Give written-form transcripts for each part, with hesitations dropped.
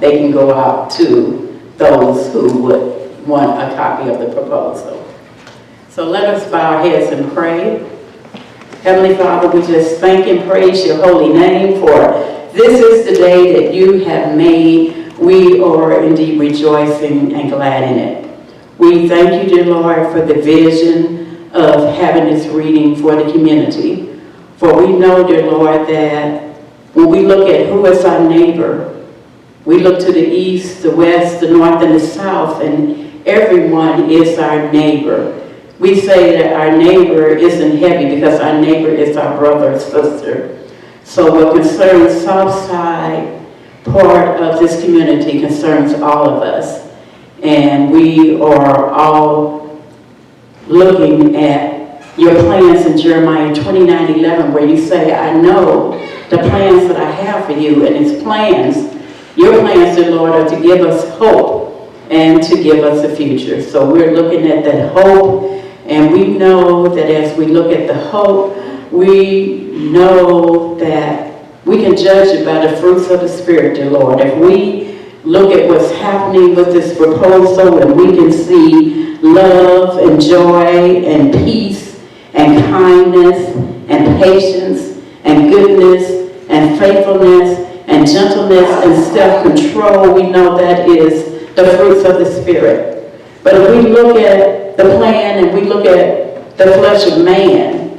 they can go out to those who would want a copy of the proposal. So let us bow our heads and pray. Heavenly Father, we just thank and praise your holy name, for this is the day that you have made. We are indeed rejoicing and glad in it. We thank you, dear Lord, for the vision of having this reading for the community. For we know, dear Lord, that when we look at who is our neighbor, we look to the east, the west, the north, and the south, and everyone is our neighbor. We say that our neighbor isn't heavy because our neighbor is our brother or sister. So what concerns Southside, part of this community, concerns all of us. And we are all looking at your plans in Jeremiah 29:11, where you say, I know the plans that I have for you, and it's plans, your plans, dear Lord, are to give us hope and to give us a future. So we're looking at that hope. And we know that as we look at the hope, we know that we can judge it by the fruits of the Spirit, dear Lord. If we look at what's happening with this proposal, and we can see love and joy and peace and kindness and patience and goodness and faithfulness and gentleness and self-control, we know that is the fruits of the Spirit. But if we look at the plan and we look at the flesh of man,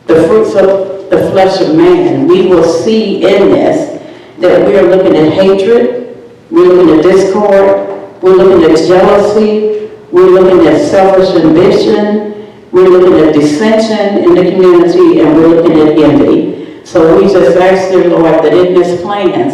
the fruits of the flesh of man, we will see in this that we are looking at hatred, we're looking at discord, we're looking at jealousy, we're looking at selfish ambition, we're looking at dissension in the community, and we're looking at envy. So we just ask, dear Lord, that in this plans,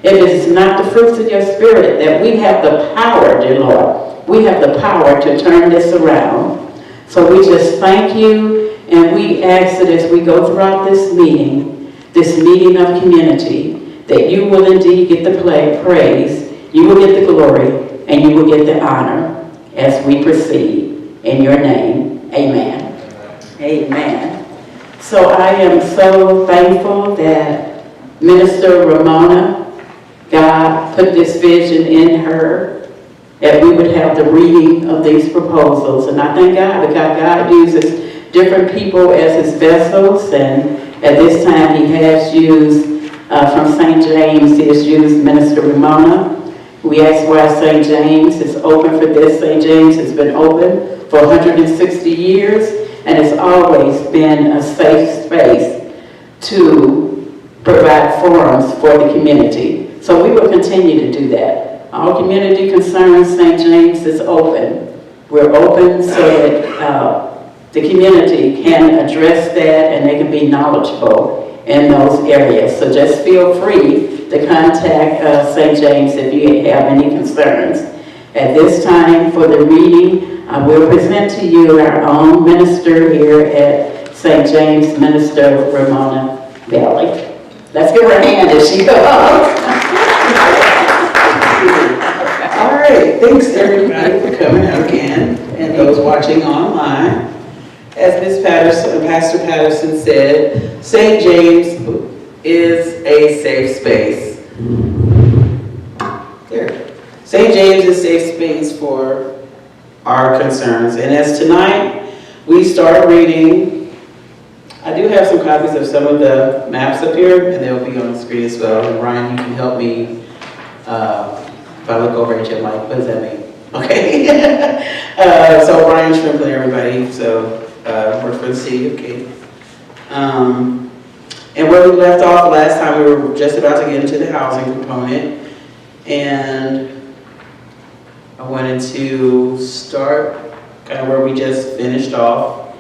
if it's not the fruits of your Spirit, that we have the power, dear Lord, we have the power to turn this around. So we just thank you, and we ask that as we go throughout this meeting of community, that you will indeed get the praise, you will get the glory, and you will get the honor as we proceed. In your name, amen. Amen. So I am so thankful that Minister Ramona, God put this vision in her, that we would have the reading of these proposals. And I thank God because God uses different people as his vessels, and at this time he has used, from St. James, he has used Minister Ramona. We ask why St. James is open for this. St. James has been open for 160 years, and it's always been a safe space to provide forums for the community. So we will continue to do that. All community concerns, St. James is open. We're open so that the community can address that and they can be knowledgeable in those areas. So just feel free to contact St. James if you have any concerns. At this time, for the reading, I will present to you our own minister here at St. James, Minister Ramona Bailey. Let's give her a hand as she goes. All right, thanks everybody for coming out again, and those watching online. As Ms. Patterson, Pastor Patterson said, St. James is a safe space. There. St. James is a safe space for our concerns. And as tonight we start reading, I do have some copies of some of the maps up here, and they'll be on the screen as well. And Ryan, you can help me if I look over at your mic. What does that mean? Okay. So Ryan Shrimpling, everybody. So work for the city. Okay. And where we left off last time, we were just about to get into the housing component, and I wanted to start kind of where we just finished off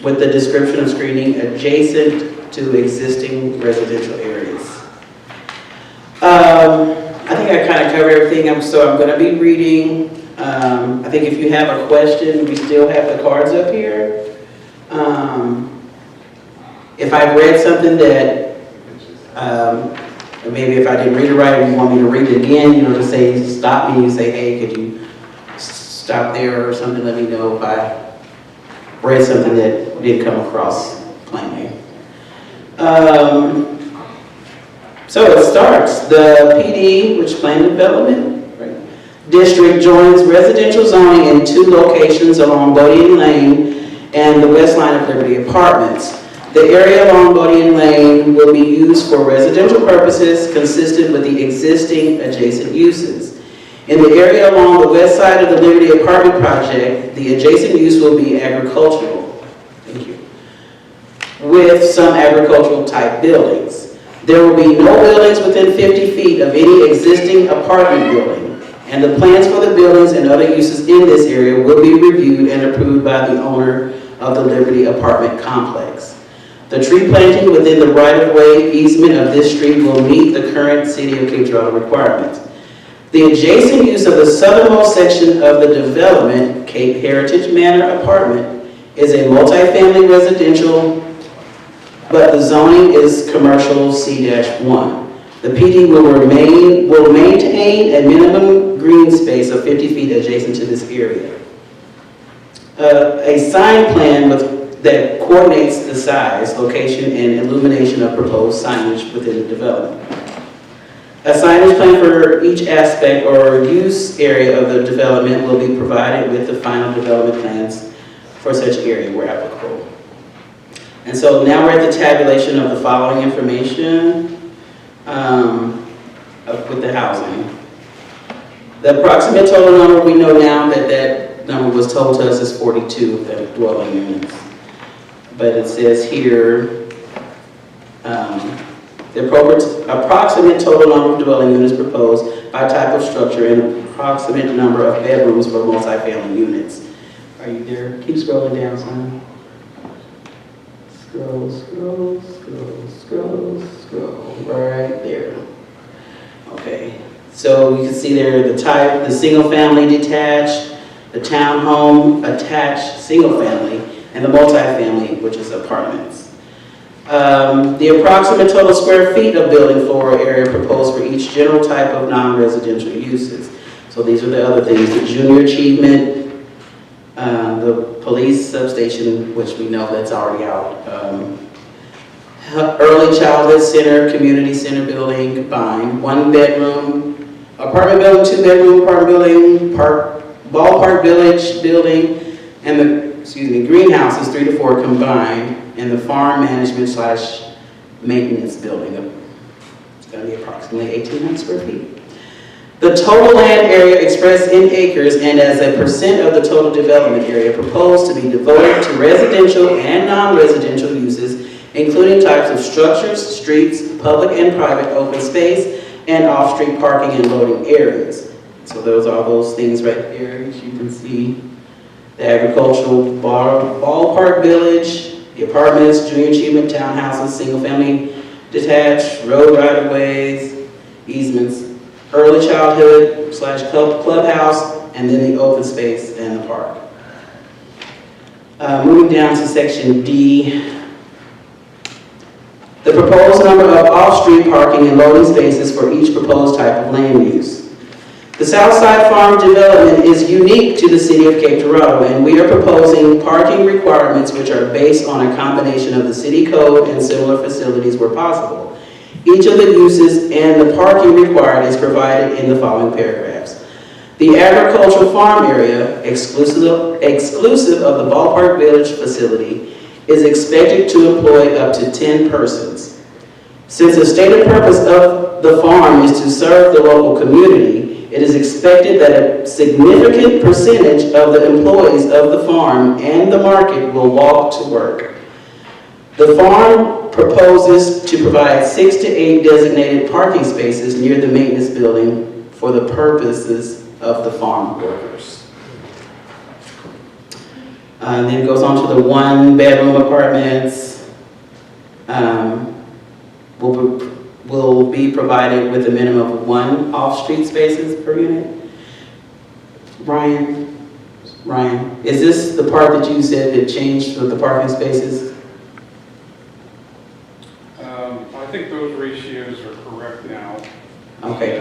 with the description of screening adjacent to existing residential areas. I think I kind of covered everything, so I'm going to be reading. I think if you have a question, we still have the cards up here. If I've read something that, maybe if I didn't read it right and you want me to read it again, to say, stop me, you say, hey, could you stop there or something, let me know if I read something that didn't come across plainly. So it starts, the PD, which Plan Development District, joins residential zoning in 2 locations along Bodine Lane and the west line of Liberty Apartments. The area along Bodine Lane will be used for residential purposes consistent with the existing adjacent uses. In the area along the west side of the Liberty Apartment project, the adjacent use will be agricultural. Thank you. With some agricultural type buildings. There will be no buildings within 50 feet of any existing apartment building, and the plans for the buildings and other uses in this area will be reviewed and approved by the owner of the Liberty Apartment complex. The tree planting within the right-of-way easement of this street will meet the current City of Cape Girardeau requirements. The adjacent use of the southernmost section of the development, Cape Heritage Manor Apartment, is a multifamily residential, but the zoning is commercial C-1. The PD will maintain a minimum green space of 50 feet adjacent to this area. A sign plan that coordinates the size, location, and illumination of proposed signage within the development. A signage plan for each aspect or use area of the development will be provided with the final development plans for such area where applicable. And so now we're at the tabulation of the following information with the housing. The approximate total number, we know now that number was told to us is 42 dwelling units. But it says here, the approximate total number of dwelling units proposed by type of structure and approximate number of bedrooms for multifamily units. Are you there? Keep scrolling down, son. Scroll, scroll, scroll, scroll, scroll, right there. Okay, so you can see there the type, the single family detached, the townhome attached single family, and the multifamily, which is apartments. The approximate total square feet of building floor area proposed for each general type of non-residential uses. So these are the other things, the junior achievement, the police substation, which we know that's already out, early childhood center, community center building combined, 1 bedroom, apartment building, 2 bedroom apartment building, ballpark village building, and the greenhouses 3 to 4 combined, and the farm management / maintenance building. It's going to be approximately 1,800 square feet. The total land area expressed in acres and as a percent of the total development area proposed to be devoted to residential and non-residential uses, including types of structures, streets, public and private open space, and off-street parking and loading areas. So those are those things right there, as you can see. The agricultural ballpark village, the apartments, junior achievement townhouses, single family detached, road right-of-ways, easements, early childhood / clubhouse, and then the open space and the park. Moving down to section D, the proposed number of off-street parking and loading spaces for each proposed type of land use. The Southside Farm development is unique to the City of Cape Girardeau, and we are proposing parking requirements which are based on a combination of the city code and similar facilities where possible. Each of the uses and the parking required is provided in the following paragraphs. The agricultural farm area, exclusive of the Ballpark Village facility, is expected to employ up to 10 persons. Since the stated purpose of the farm is to serve the local community, it is expected that a significant percentage of the employees of the farm and the market will walk to work. The farm proposes to provide 6 to 8 designated parking spaces near the maintenance building for the purposes of the farm workers. And then it goes on to the 1-bedroom apartments. Will be provided with a minimum of 1 off-street spaces per unit. Ryan, is this the part that you said that changed with the parking spaces? I think those ratios are correct now. Okay.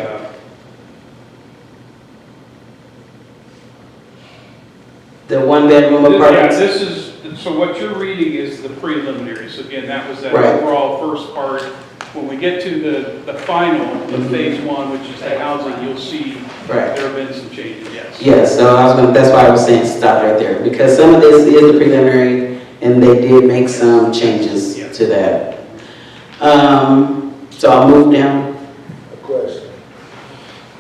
The 1-bedroom apartments? So what you're reading is the preliminaries. Again, that was that Right. overall first part. when we get to the final, the phase one, which is the housing, you'll see Right. there have been some changes, yes. Yes, so that's why I was saying stop right there, because some of this is the preliminary, and they did make some changes Yeah. to that. So I'll move down. A question.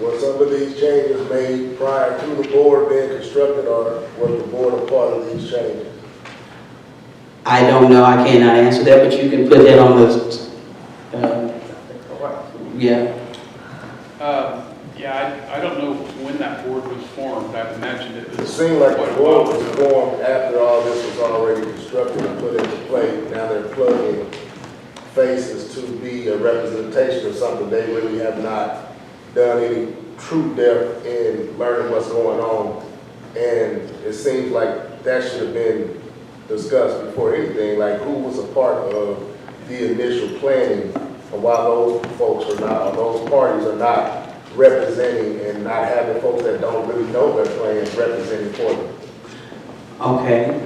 Were some of these changes made prior to the board being constructed, or was the board a part of these changes? I don't know, I cannot answer that, but you can put that on the, yeah. Yeah, I don't know when that board was formed. I imagine it It was. seemed like quite the a board while was ago. formed after all this was already constructed and put into play. Now they're plugging faces to be a representation of something. They really have not done any true depth in learning what's going on. And it seems like that should have been discussed before anything, like who was a part of the initial planning and why those folks are not, or those parties are not representing and not having folks that don't really know their plans representing for them. Okay.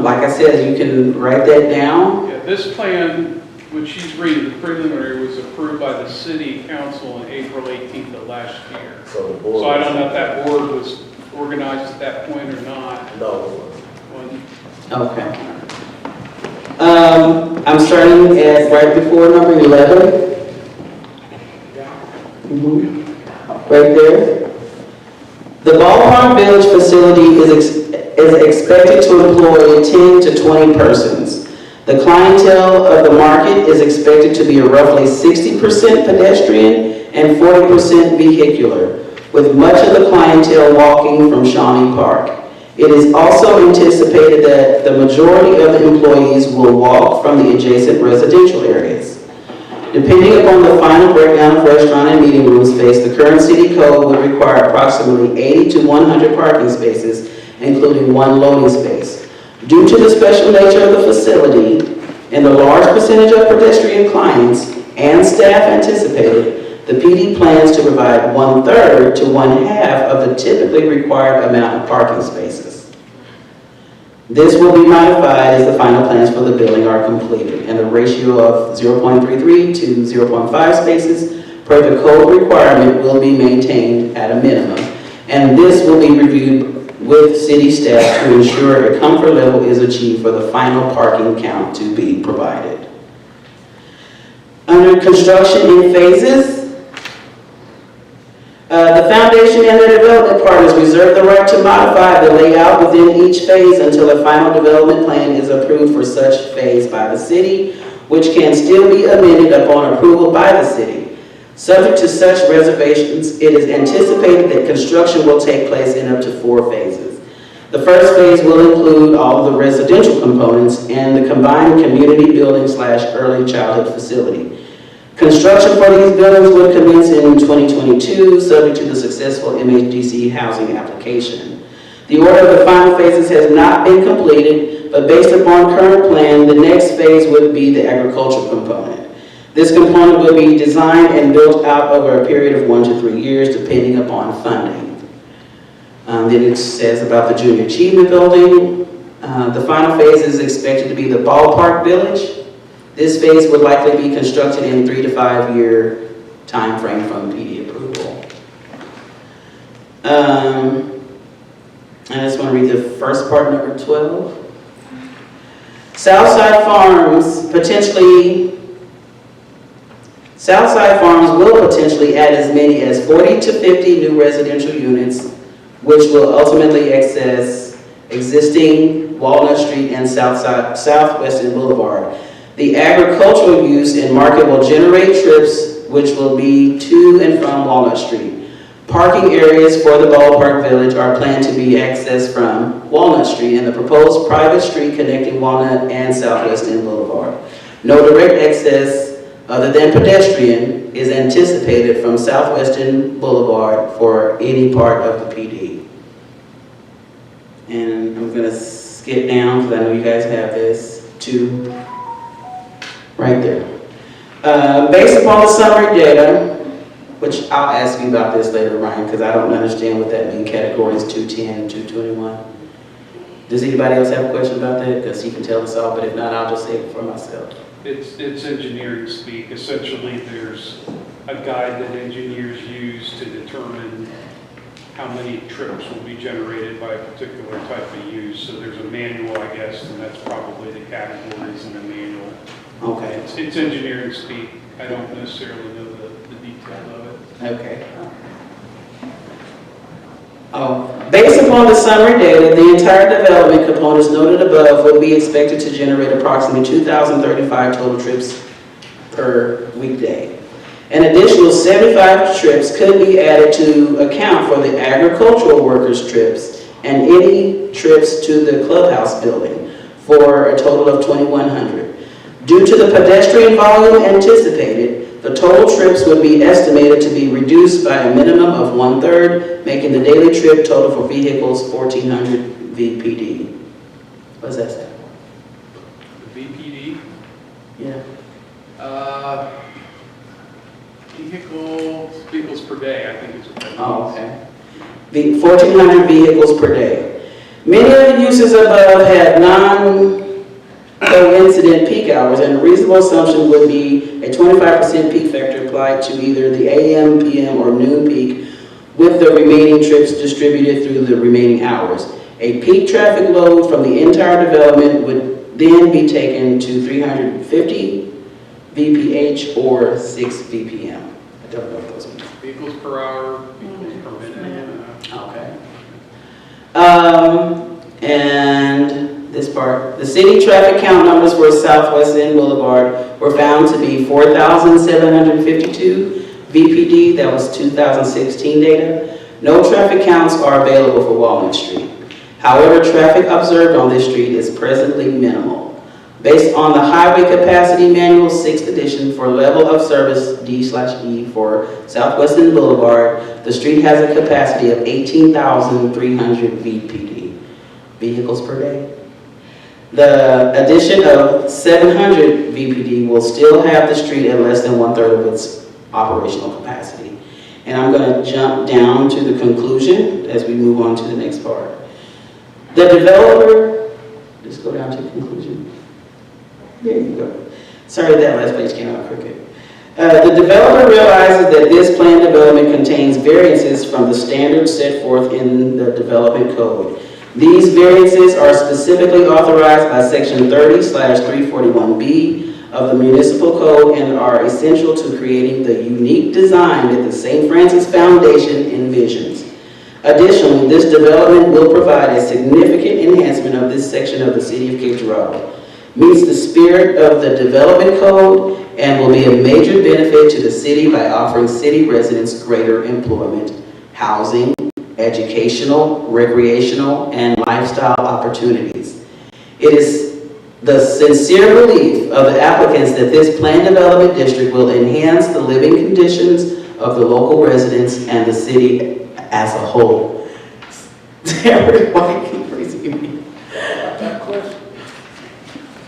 Like I said, you can write that down. Yeah, this plan, which she's reading, the preliminary, was approved by the city council on April 18th of last year. So the board. So I don't know if that board was organized at that point or not. No. When- Okay. I'm starting at right before number 11. Right there. The Ballpark Village facility is expected to employ 10 to 20 persons. The clientele of the market is expected to be roughly 60% pedestrian and 40% vehicular, with much of the clientele walking from Shawnee Park. It is also anticipated that the majority of the employees will walk from the adjacent residential areas. Depending upon the final breakdown of restaurant and meeting room space, the current city code would require approximately 80 to 100 parking spaces, including one loading space. Due to the special nature of the facility and the large percentage of pedestrian clients and staff anticipated, the PD plans to provide 1/3 to 1/2 of the typically required amount of parking spaces. This will be modified as the final plans for the building are completed, and the ratio of 0.33 to 0.5 spaces per the code requirement will be maintained at a minimum. And this will be reviewed with city staff to ensure a comfort level is achieved for the final parking count to be provided. Under construction in phases, the foundation and the development partners reserve the right to modify the layout within each phase until a final development plan is approved for such phase by the city, which can still be amended upon approval by the city. Subject to such reservations, it is anticipated that construction will take place in up to 4 phases. The first phase will include all of the residential components and the combined community building / early childhood facility. Construction for these buildings would commence in 2022, subject to the successful MHDC housing application. The order of the final phases has not been completed, but based upon current plan, the next phase would be the agricultural component. This component will be designed and built out over a period of 1 to 3 years, depending upon funding. Then it says about the Junior Achievement Building. The final phase is expected to be the Ballpark Village. This phase would likely be constructed in 3 to 5 year time frame from PD approval. I just want to read the first part, number 12. Southside Farms will potentially add as many as 40 to 50 new residential units, which will ultimately access existing Walnut Street and Southwestern Boulevard. The agricultural use and market will generate trips which will be to and from Walnut Street. Parking areas for the Ballpark Village are planned to be accessed from Walnut Street and the proposed private street connecting Walnut and Southwestern Boulevard. No direct access other than pedestrian is anticipated from Southwestern Boulevard for any part of the PD. And I'm gonna skip down because I know you guys have this to right there. Based upon the summary data, which I'll ask you about this later, Ryan, because I don't understand what that means, categories 210 and 221. Does anybody else have a question about that? Because he can tell us all, but if not, I'll just say it for myself. It's engineering speak. Essentially, there's a guide that engineers use to determine how many trips will be generated by a particular type of use. So there's a manual, I guess, and that's probably the categories in the manual. Okay, It's engineering speak. I don't necessarily know the detail of it. okay. Based upon the summary data, the entire development components noted above would be expected to generate approximately 2,035 total trips per weekday. An additional 75 trips could be added to account for the agricultural workers' trips and any trips to the clubhouse building for a total of 2,100. Due to the pedestrian volume anticipated, the total trips would be estimated to be reduced by a minimum of 1/3, making the daily trip total for vehicles 1,400 VPD. What does that say? The VPD, Yeah. vehicles per day, I think is what that means. Oh, okay. 1,400 vehicles per day. Many of the uses above have non-coincident peak hours, and a reasonable assumption would be a 25% peak factor applied to either the AM, PM, or noon peak, with the remaining trips distributed through the remaining hours. A peak traffic load from the entire development would then be taken to 350 VPH or 6 VPM. I don't know what those mean. Vehicles per hour, vehicles per minute. Okay. And this part, the city traffic count numbers for Southwest End Boulevard were found to be 4,752 VPD. That was 2016 data. No traffic counts are available for Walnut Street. However, traffic observed on this street is presently minimal. Based on the Highway Capacity Manual 6th edition for level of service D/E for Southwest End Boulevard, the street has a capacity of 18,300 VPD, vehicles per day. The addition of 700 VPD will still have the street at less than 1/3 of its operational capacity. And I'm going to jump down to the conclusion as we move on to the next part. The developer, let's go down to the conclusion. There you go. Sorry, that last page came out crooked. The developer realizes that this plan development contains variances from the standards set forth in the development code. These variances are specifically authorized by section 30/341B of the municipal code and are essential to creating the unique design that the St. Francis Foundation envisions. Additionally, this development will provide a significant enhancement of this section of the city of Cape Girardeau, meets the spirit of the development code, and will be a major benefit to the city by offering city residents greater employment, housing, educational, recreational, and lifestyle opportunities. It is the sincere belief of the applicants that this planned development district will enhance the living conditions of the local residents and the city as a whole. Everybody keep raising me.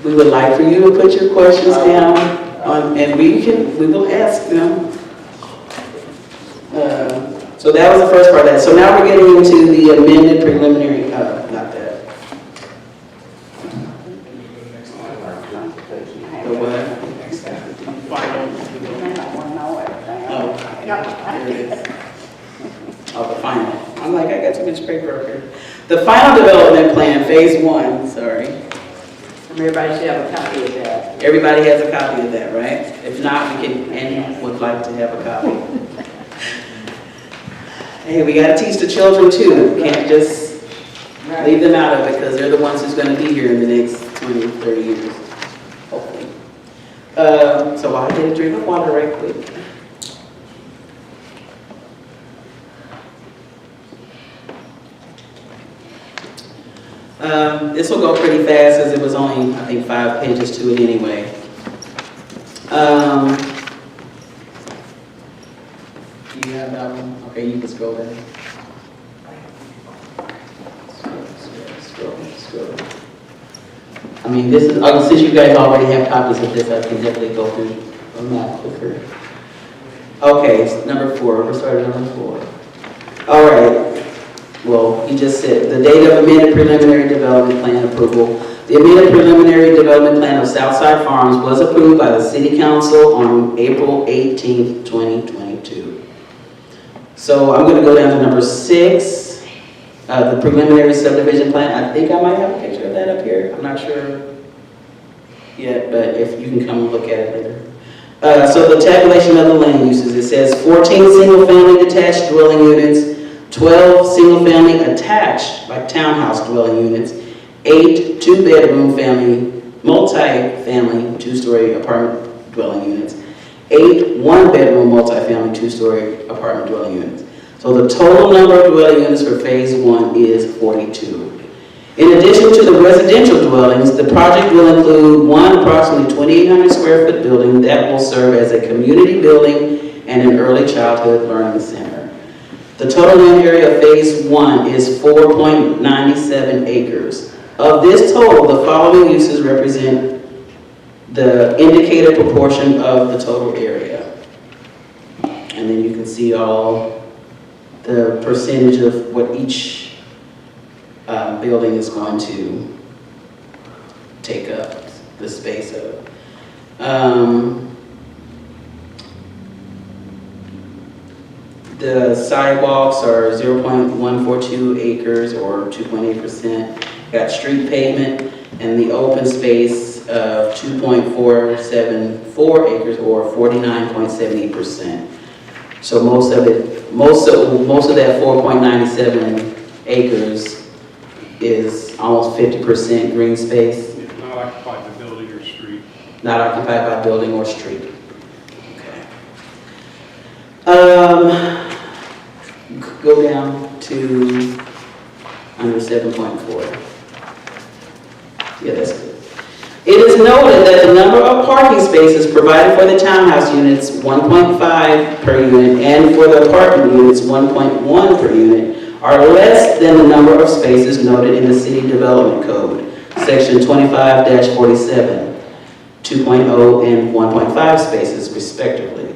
We would like for you to put your questions down, and we will ask them. So that was the first part of that. So now we're getting into the amended preliminary, not that. The what? Oh, there it is. Oh, the final. I'm like, I got too much paper up here. The final development plan, phase 1, sorry. Everybody should have a copy of that. Everybody has a copy of that, right? If not, we can, and would like to have a copy. Hey, we gotta teach the children too. We can't just leave them out of it because they're the ones who's gonna be here in the next 20, 30 years, hopefully. So I'll get a drink of water right quick. This will go pretty fast as it was only, I think, 5 pages to it anyway. Do you have that one? Okay, you can scroll down. Scroll. I mean, this is, since you guys already have copies of this, I can definitely go through a lot quicker. Okay, it's number 4. We're starting on number 4. All right. Well, you just said the date of amended preliminary development plan approval. The amended preliminary development plan of Southside Farms was approved by the City Council on April 18th, 2022. So I'm going to go down to number 6, the preliminary subdivision plan. I think I might have a picture of that up here. I'm not sure yet, but if you can come and look at it later. So the tabulation of the land uses, it says 14 single-family detached dwelling units, 12 single-family attached, like townhouse dwelling units, 8 two-bedroom family, multi-family, two-story apartment dwelling units, 8 one-bedroom multi-family, two-story apartment dwelling units. So the total number of dwelling units for phase 1 is 42. In addition to the residential dwellings, the project will include one approximately 2,800 square foot building that will serve as a community building and an early childhood learning center. The total land area of phase 1 is 4.97 acres. Of this total, the following uses represent the indicated proportion of the total area. And then you can see all the percentage of what each building is going to take up the space of. The sidewalks are 0.142 acres or 2.8%. Got street pavement and the open space of 2.474 acres or 49.78%. So most of that 4.97 acres is almost 50% green space. Not occupied by building or street. Not occupied by building or street. Okay. Go down to under 7.4. Yeah, that's good. It is noted that the number of parking spaces provided for the townhouse units, 1.5 per unit, and for the apartment units, 1.1 per unit, are less than the number of spaces noted in the City Development Code, Section 25-47, 2.0 and 1.5 spaces, respectively.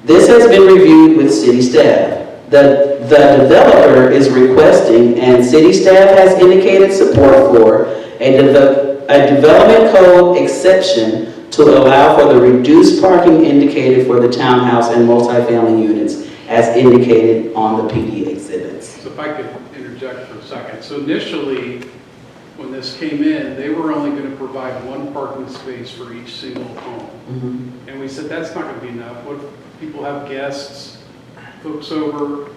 This has been reviewed with City staff. The developer is requesting, and City staff has indicated support for, a development code exception to allow for the reduced parking indicated for the townhouse and multifamily units as indicated on the PD exhibits. So if I could interject for a second. So initially, when this came in, they were only going to provide one parking space for each single home. Mm-hmm. And we said, that's not going to be enough. What if people have guests, folks over,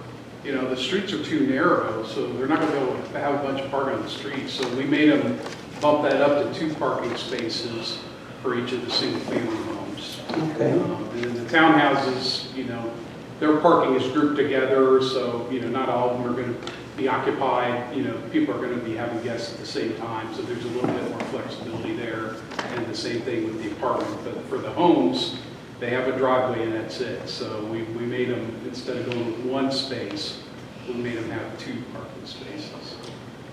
you know, the streets are too narrow, so they're not going to be able to have a bunch of parking on the streets. So we made them bump that up to 2 parking spaces for each of the single-family homes. Okay. And then the townhouses, you know, their parking is grouped together, so, you know, not all of them are going to be occupied. You know, people are going to be having guests at the same time, so there's a little bit more flexibility there. And the same thing with the apartment. But for the homes, they have a driveway and that's it. So we made them, instead of going with 1 space, we made them have 2 parking spaces.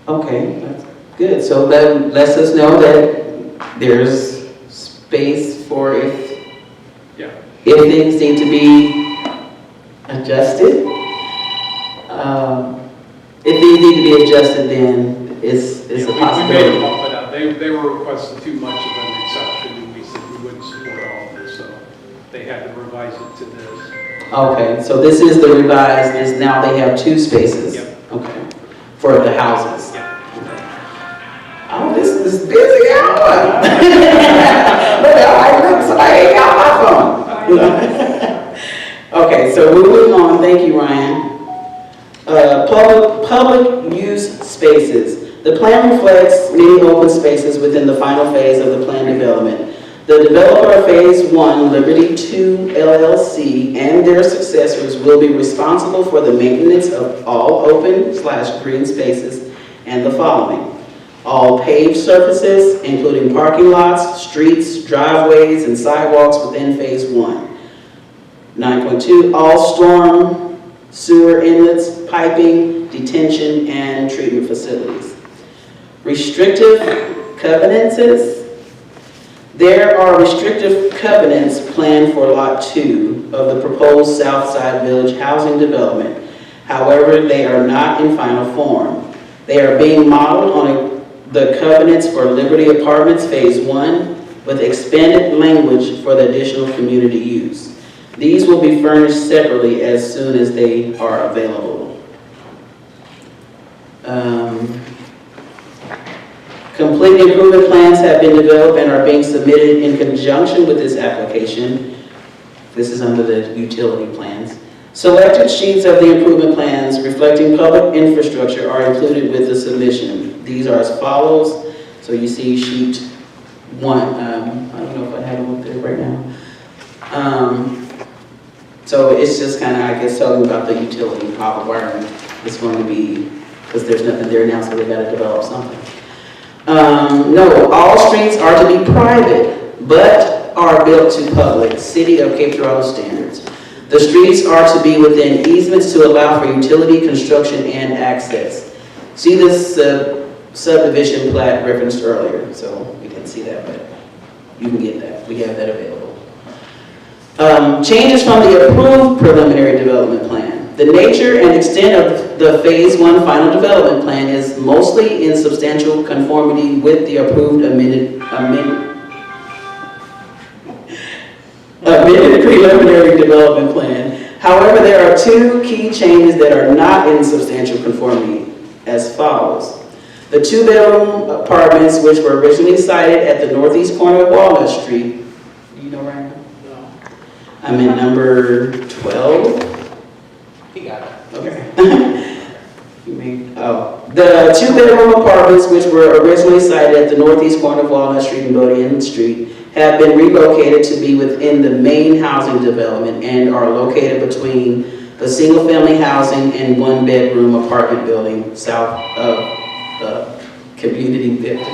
Okay, that's good. So that lets us know that there's space for if things need to be adjusted. If these need to be adjusted, then it's a We made them possibility. bump it up. They were requesting too much of an exception, and we said we wouldn't support all of this, so they had to revise it to this. Okay, so this is the revised, now they have 2 spaces? Yep. Okay, for the houses? Yeah. Oh, this is busy hour. Look, somebody ain't got my phone. Okay, so moving on, thank you, Ryan. Public use spaces. The plan reflects many open spaces within the final phase of the plan development. The developer of Phase 1, Liberty 2 LLC, and their successors will be responsible for the maintenance of all open/green spaces and the following: all paved surfaces, including parking lots, streets, driveways, and sidewalks within Phase 1. 9.2, all storm sewer inlets, piping, detention, and treatment facilities. Restrictive covenants. There are restrictive covenants planned for Lot 2 of the proposed Southside Village housing development. However, they are not in final form. They are being modeled on a the covenants for Liberty Apartments Phase 1 with expanded language for the additional community use. These will be furnished separately as soon as they are available. Complete improvement plans have been developed and are being submitted in conjunction with this application. This is under the utility plans. Selected sheets of the improvement plans reflecting public infrastructure are included with the submission. These are as follows. So you see sheet 1. I don't know if I have it up there right now. So it's just kind of, I guess, talking about the utility pop where it's going to be, because there's nothing there now, so they got to develop something. No, all streets are to be private, but are built to public City of Cape Girardeau standards. The streets are to be within easements to allow for utility, construction, and access. See this subdivision plat referenced earlier, so we didn't see that, but you can get that. We have that available. Changes from the approved preliminary development plan. The nature and extent of the Phase 1 final development plan is mostly in substantial conformity with the approved amended preliminary development plan. However, there are 2 key changes that are not in substantial conformity as follows. The 2-bedroom apartments, which were originally sited at the northeast corner of Walnut Street. Do you know where I am? No. I'm in number 12. He got it. Okay. The 2-bedroom apartments, which were originally sited at the northeast corner of Walnut Street and Bodian Street, have been relocated to be within the main housing development and are located between the single-family housing and 1-bedroom apartment building south of the community building.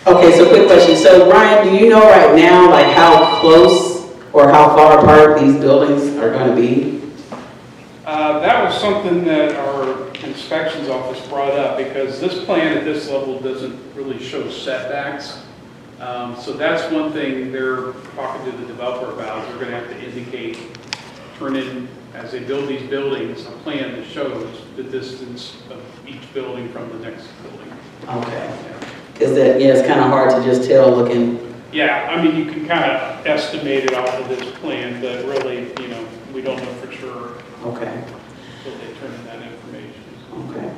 Okay, so quick question. So Ryan, do you know right now like how close or how far apart these buildings are going to be? That was something that our inspections office brought up because this plan at this level doesn't really show setbacks. So that's one thing they're talking to the developer about. They're going to have to indicate, turn in, as they build these buildings, a plan that shows the distance of each building from the next building. Okay. Because it's kind of hard to just tell looking. Yeah, I mean, you can kind of estimate it off of this plan, but really, we don't know for sure Okay. until they turn in that information. Okay.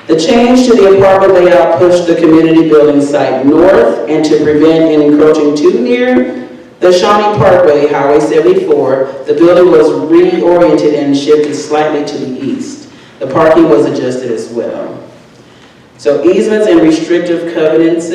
The change to the apartment layout pushed the community building site north and to prevent it encroaching too near the Shawnee Parkway, Highway 74, the building was reoriented and shifted slightly to the east. The parking was adjusted as well. So easements and restrictive covenants.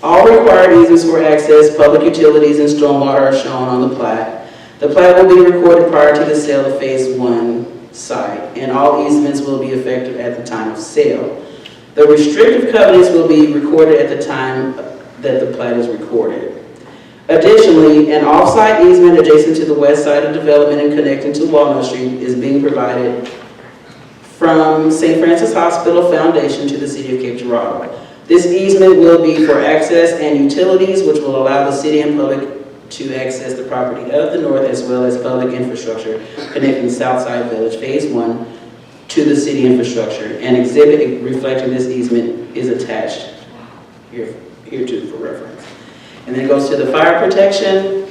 All required easements for access, public utilities, and stormwater are shown on the plat. The plat will be recorded prior to the sale of Phase 1 site, and all easements will be effective at the time of sale. The restrictive covenants will be recorded at the time that the plat is recorded. Additionally, an off-site easement adjacent to the west side of development and connecting to Walnut Street is being provided from St. Francis Hospital Foundation to the City of Cape Girardeau. This easement will be for access and utilities, which will allow the city and public to access the property of the north as well as public infrastructure connecting Southside Village Phase 1 to the city infrastructure. An exhibit reflecting this easement is attached here too for reference. And then it goes to the fire protection.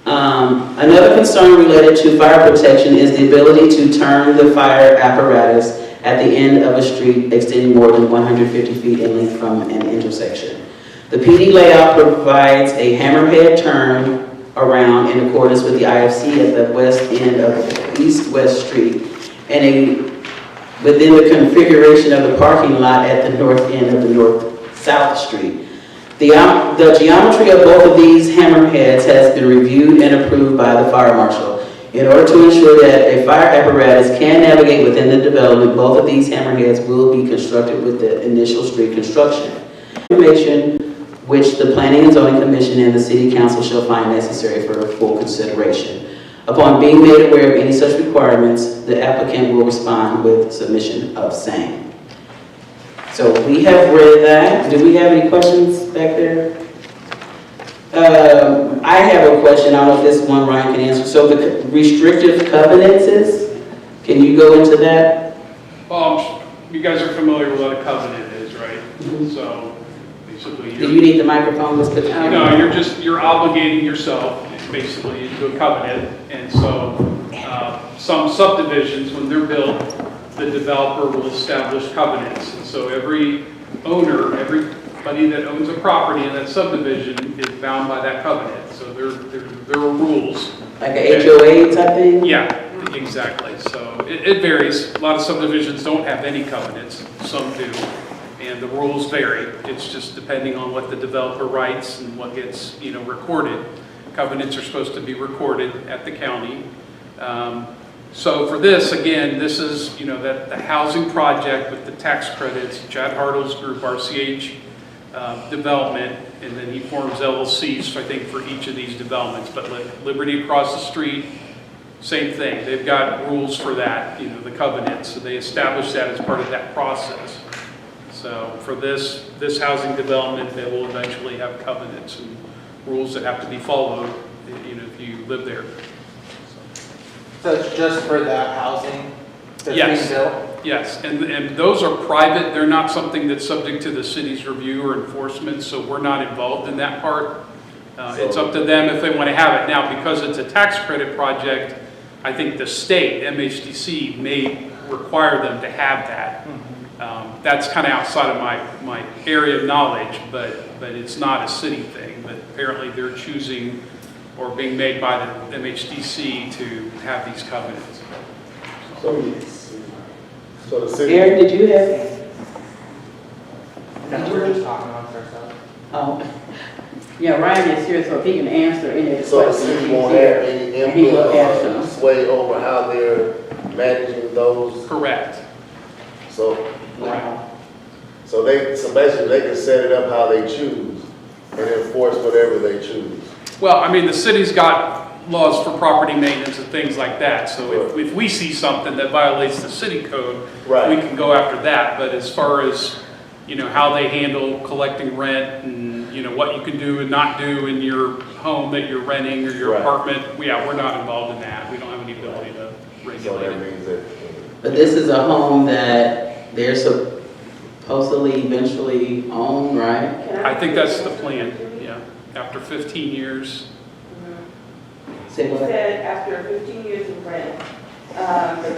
Another concern related to fire protection is the ability to turn the fire apparatus at the end of a street extending more than 150 feet in length from an intersection. The PD layout provides a hammerhead turn around in accordance with the IFC at the west end of East-West Street and within the configuration of the parking lot at the north end of the North-South Street. The geometry of both of these hammerheads has been reviewed and approved by the fire marshal. In order to ensure that a fire apparatus can navigate within the development, both of these hammerheads will be constructed with the initial street construction. Information which the Planning and Zoning Commission and the City Council shall find necessary for full consideration. Upon being made aware of any such requirements, the applicant will respond with submission of same. So we have read that. Do we have any questions back there? I have a question. I don't know if this one Ryan can answer. So the restrictive covenants, can you go into that? You guys are familiar with what a covenant is, right? So basically, Do you need the microphone, Ms. Patel? no, you're obligating yourself basically into a covenant. And so some subdivisions, when they're built, the developer will establish covenants. And so every owner, everybody that owns a property in that subdivision is bound by that covenant. So there are rules. Like a HOA type thing? Yeah, exactly. So it varies. A lot of subdivisions don't have any covenants, some do, and the rules vary. It's just depending on what the developer writes and what gets, recorded. Covenants are supposed to be recorded at the county. So for this, again, this is, that the housing project with the tax credits, Chad Hartle's group, RCH Development, and then he forms LLCs, I think, for each of these developments. But Liberty across the street, same thing. They've got rules for that, the covenants. So they establish that as part of that process. So for this housing development, they will eventually have covenants and rules that have to be followed, if you live there. So it's just for that housing that's Yes. being built? Yes, and those are private. They're not something that's subject to the city's review or enforcement, so we're not involved in that part. It's up to them if they want to have it. Now, because it's a tax credit project, I think the state, MHDC, may require them to have that. That's kind of outside of my area of knowledge, but it's not a city thing. But apparently they're choosing or being made by the MHDC to have these covenants. So the city, Aaron, did you have? No, we're just talking amongst ourselves. Oh, yeah, Ryan is here, so if he can answer any of the so the questions, city he's won't have here. any And he will input answer or them. sway over how they're managing those, Correct. so, Correct. so basically they can set it up how they choose and enforce whatever they choose. Well, I mean, the city's got laws for property maintenance and things like that. So if we see something that violates the city code, Right. we can go after that. But as far as, how they handle collecting rent and, what you can do and not do in your home that you're renting or your Right. apartment, we're not involved in that. We don't have any ability to So regulate that it. means that, But this is a home that they're supposedly eventually own, right? I think that's the plan, yeah. After 15 years, Say You what? said after 15 years of rent,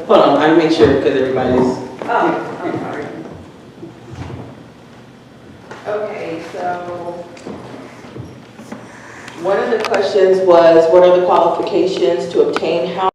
Hold on, I make sure because everybody's. I'm sorry. Okay, so one of the questions was, what are the qualifications to obtain housing?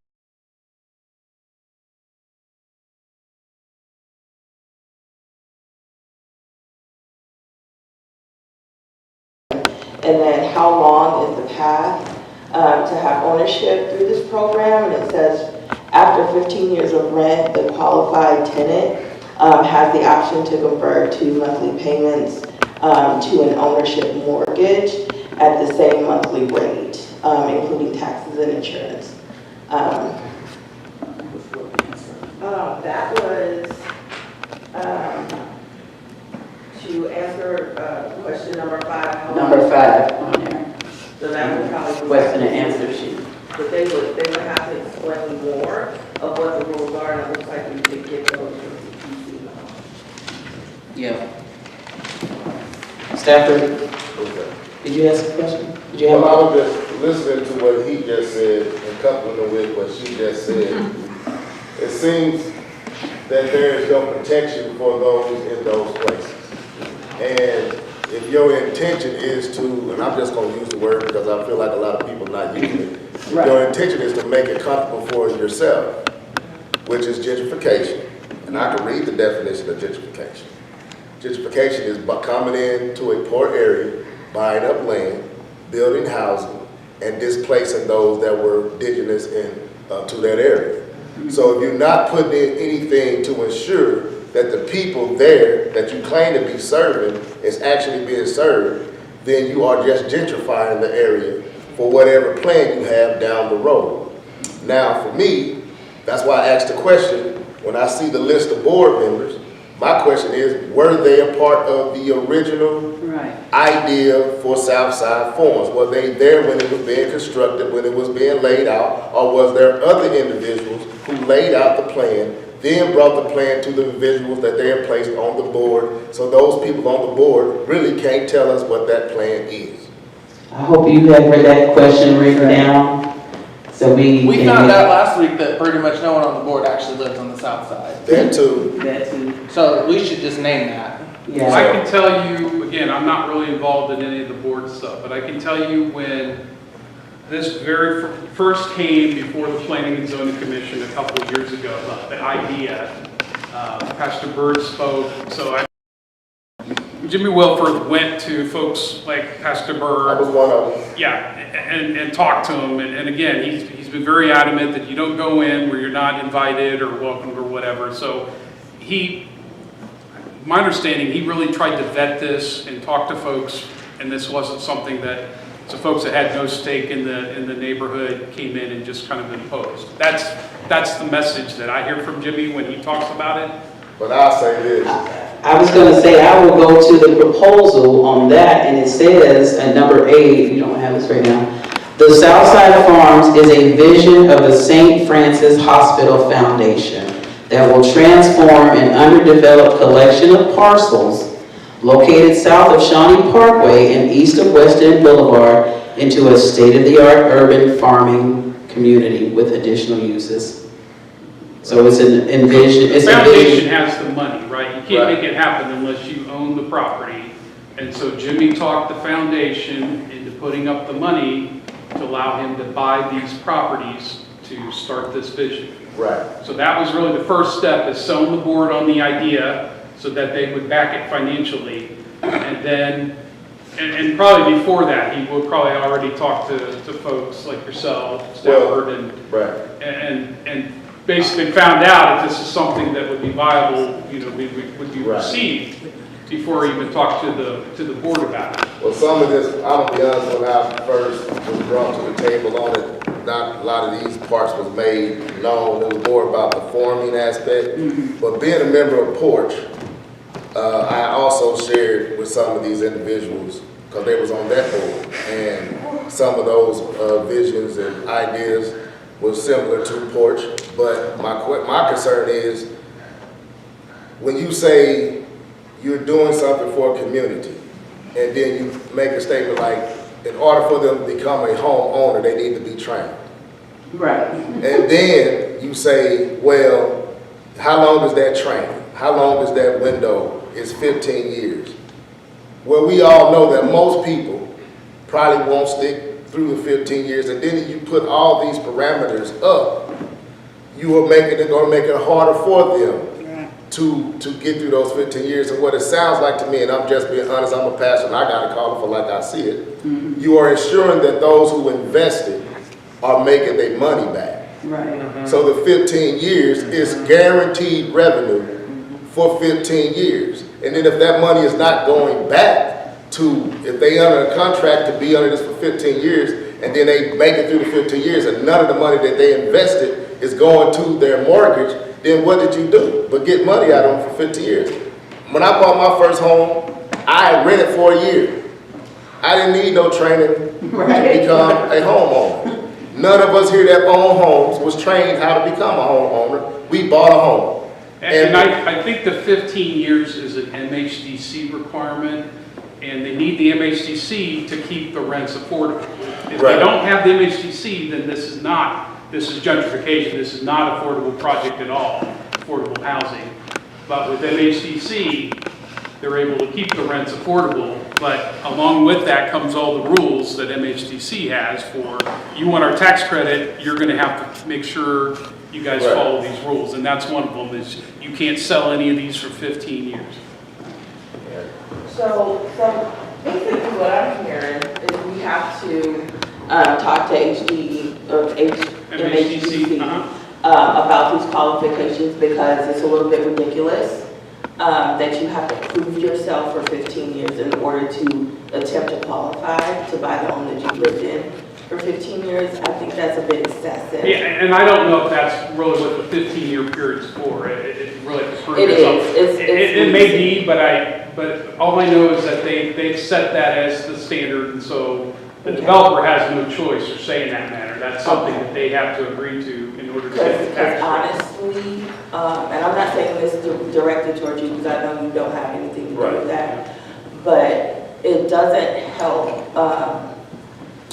And then how long is the path to have ownership through this program? And it says, after 15 years of rent, the qualified tenant has the option to convert to monthly payments to an ownership mortgage at the same monthly rate, including taxes and insurance. That was to answer question number 5. how long- Number 5 on there, So that would probably be. question and answer sheet. But they would have to explain more of what the rules are, and it looks like we did get those from CPC. Yeah. Stafford, okay. did you ask a question? Did you have? Well, I was just listening to what he just said and coupling with what she just said. It seems that there is no protection for those in those places. And if your intention is to, and I'm just gonna use the word because I feel like a lot of people not using it. If your intention is to make it comfortable for yourself, which is gentrification. And I can read the definition of gentrification. Gentrification is coming into a poor area, buying up land, building housing, and displacing those that were indigenous to that area. So if you're not putting in anything to ensure that the people there that you claim to be serving is actually being served, then you are just gentrifying the area for whatever plan you have down the road. Now, for me, that's why I asked the question, when I see the list of board members, my question is, were they a part of the original Right. idea for Southside Farms? Were they there when it was being constructed, when it was being laid out, or was there other individuals who laid out the plan then brought the plan to the individuals that they have placed on the board. So those people on the board really can't tell us what that plan is. I hope you have read that question written down, so we We can found get- out last week that pretty much no one on the board actually lives on the south side. That too. That too. So we should just name that. Yeah. I can tell you, again, I'm not really involved in any of the board stuff, but I can tell you when this very first came before the Planning and Zoning Commission a couple of years ago, the idea, Pastor Bird spoke, so Jimmy Wilford went to folks like Pastor I Bird, was one of them. yeah, and talked to him, and again, he's been very adamant that you don't go in where you're not invited or welcomed or whatever, so my understanding, he really tried to vet this and talk to folks, and this wasn't something that, so folks that had no stake in the neighborhood came in and just kind of imposed. That's the message that I hear from Jimmy when he talks about it. But I'll say this, I was gonna say, I will go to the proposal on that, and it says, at number 8, you don't have this right now, the Southside Farms is a vision of the St. Francis Hospital Foundation that will transform an underdeveloped collection of parcels located south of Shawnee Parkway and east of West End Boulevard into a state-of-the-art urban farming community with additional uses. So it's an envision, it's The a foundation vision. has the money, right? You can't make it happen unless you own the property. And so Jimmy talked the foundation into putting up the money to allow him to buy these properties to start this vision. right. So that was really the first step, is selling the board on the idea so that they would back it financially. And then, and probably before that, he would probably already talk to folks like yourself, Stafford, Right. and basically found out if this is something that would be viable, you know, would be Right. received before he even talked to the board about it. Well, some of this, I'm gonna be honest, when I first was brought to the table on it, not a lot of these parts was made known. It was more about the forming aspect. But being a member of Porch, I also shared with some of these individuals, because they was on that board, and some of those visions and ideas were similar to Porch. But my concern is, when you say you're doing something for a community, and then you make a statement like, in order for them to become a homeowner, they need to be trained. Right. And then you say, well, how long is that training? How long is that window? It's 15 years. Well, we all know that most people probably won't stick through the 15 years, and then you put all these parameters up, you are going to make it harder for them to get through those 15 years. And what it sounds like to me, and I'm just being honest, I'm a pastor and I got to call it for like I see it, you are ensuring that those who invested are making their money back. Right. So the 15 years is guaranteed revenue for 15 years. And then if that money is not going back to, if they under a contract to be under this for 15 years, and then they make it through the 15 years and none of the money that they invested is going to their mortgage, then what did you do but get money out of them for 15 years? When I bought my first home, I rented for a year. I didn't need no training to become a homeowner. None of us here that own homes was trained how to become a homeowner. We bought a home. And I think the 15 years is an MHDC requirement, and they need the MHDC to keep the rents affordable. If Right. they don't have the MHDC, then this is gentrification, this is not affordable project at all, affordable housing. But with MHDC, they're able to keep the rents affordable, but along with that comes all the rules that MHDC has for, you want our tax credit, you're gonna have to make sure you guys Right. follow these rules, and that's one of them, is you can't sell any of these for 15 years. So basically what I'm hearing is we have to talk to MHDC about these qualifications, because it's a little bit ridiculous that you have to prove yourself for 15 years in order to attempt to qualify to buy the home that you've lived in for 15 years. I think that's a bit excessive. Yeah, and I don't know if that's really what the 15-year period is for. It really depends. It is. It may be, but all I know is that they've set that as the standard, and so the developer has no choice or say in that matter. That's something that they have to agree to in order to get the tax Because credit. honestly, and I'm not saying this directly towards you because I know you don't have anything to do Right. with that, but it doesn't help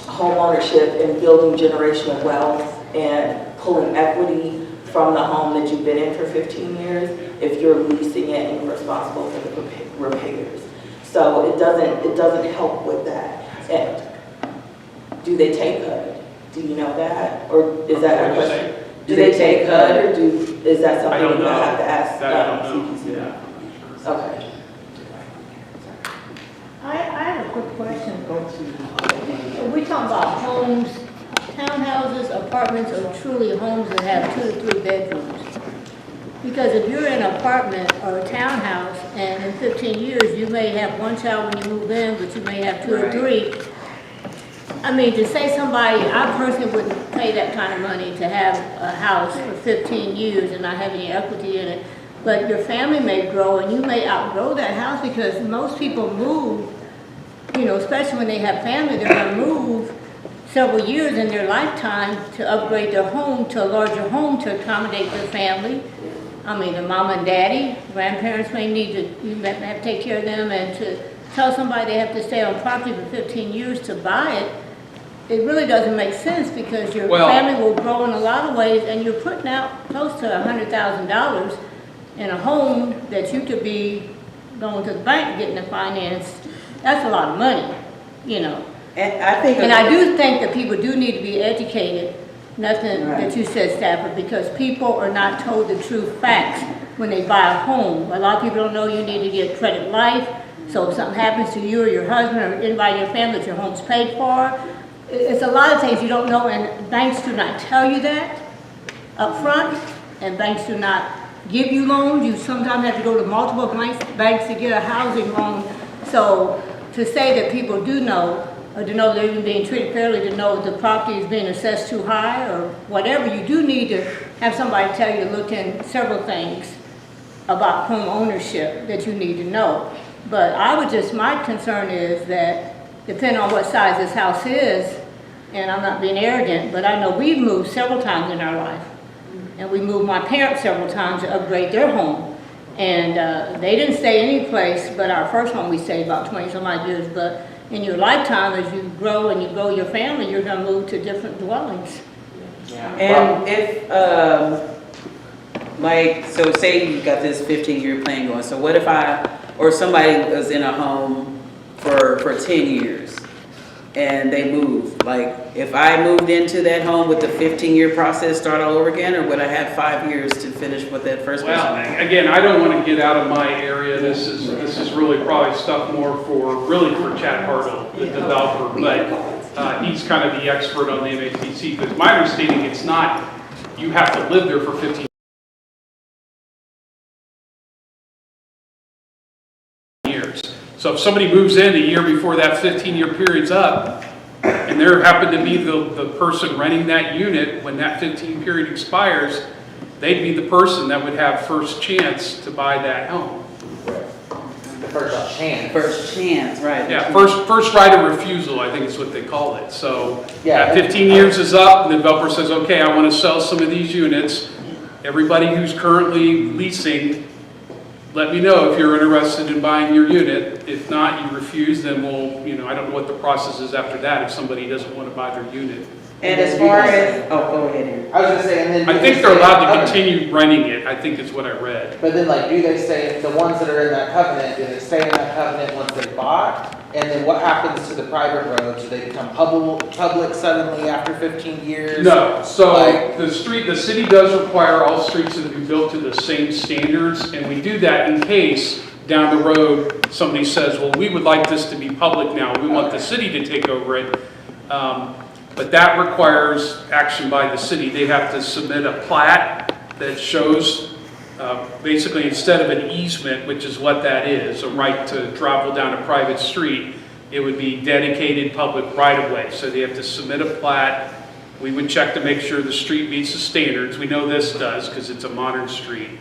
home ownership and building generational wealth and pulling equity from the home that you've been in for 15 years if you're leasing it and you're responsible for the repairs. So it doesn't help with that. And do they take HUD? Do you know that? Or is that a What did you question? Do they take HUD or is that I something don't you know. have to ask? That I don't know. CPC? Yeah. Okay. I have a quick question. We talk about homes, townhouses, apartments, or truly homes that have 2 to 3 bedrooms. Because if you're in an apartment or a townhouse, and in 15 years, you may have 1 child when you move in, but you may have 2 or 3. I mean, to say somebody, I personally wouldn't pay that kind of money to have a house for 15 years and not have any equity in it. But your family may grow and you may outgrow that house because most people move, you know, especially when they have family, they're gonna move several years in their lifetime to upgrade their home to a larger home to accommodate their family. I mean, the mom and daddy, grandparents may need to, you may have to take care of them, and to tell somebody they have to stay on property for 15 years to buy it, it really doesn't make sense because your Well- family will grow in a lot of ways and you're putting out close to $100,000 in a home that you could be going to the bank getting it financed. That's a lot of money, you know. And I think. And I do think that people do need to be educated, nothing Right. that you said, Stafford, because people are not told the true facts when they buy a home. A lot of people don't know you need to get credit life, so if something happens to you or your husband or anybody in your family, that your home's paid for. It's a lot of things you don't know, and banks do not tell you that up front, and banks do not give you loans. You sometimes have to go to multiple banks to get a housing loan. So to say that people do know, or to know they're even being treated fairly, to know the property is being assessed too high or whatever, you do need to have somebody tell you to look in several things about home ownership that you need to know. But my concern is that depending on what size this house is, and I'm not being arrogant, but I know we've moved several times in our life. And we moved my parents several times to upgrade their home. And they didn't stay any place, but our first home we stayed about 20 some odd years. But in your lifetime, as you grow and you grow your family, you're gonna move to different dwellings. And if, like, so say you got this 15-year plan going, so what if or somebody was in a home for 10 years and they moved, like, if I moved into that home, would the 15-year process start all over again, or would I have 5 years to finish what that first Well, person? again, I don't want to get out of my area. This is really probably stuff more for Chad Hartle, the developer, but he's kind of the expert on the MATC. Because my understanding, it's not, you have to live there for 15 years. So if somebody moves in a year before that 15-year period's up, and there happened to be the person renting that unit when that 15 period expires, they'd be the person that would have first chance to buy that home. The first chance. First chance, right. Yeah, first right of refusal, I think is what they call it. So Yeah. that 15 years is up, and the developer says, okay, I want to sell some of these units. Everybody who's currently leasing, let me know if you're interested in buying your unit. If not, you refuse, then we'll, I don't know what the process is after that if somebody doesn't want to buy their unit. And as far as, go ahead, Aaron. I was gonna say, and then. I think they're allowed to continue renting it, I think is what I read. But then, like, do they stay, the ones that are in that covenant, do they stay in that covenant once they bought? And then what happens to the private roads? Do they become public suddenly after 15 years? No, so Like- the city does require all streets to be built to the same standards, and we do that in case down the road, somebody says, well, we would like this to be public now, we want the city to take over it. But that requires action by the city. They have to submit a plat that shows, basically instead of an easement, which is what that is, a right to travel down a private street, it would be dedicated public right-of-way. So they have to submit a plat. We would check to make sure the street meets the standards. We know this does because it's a modern street.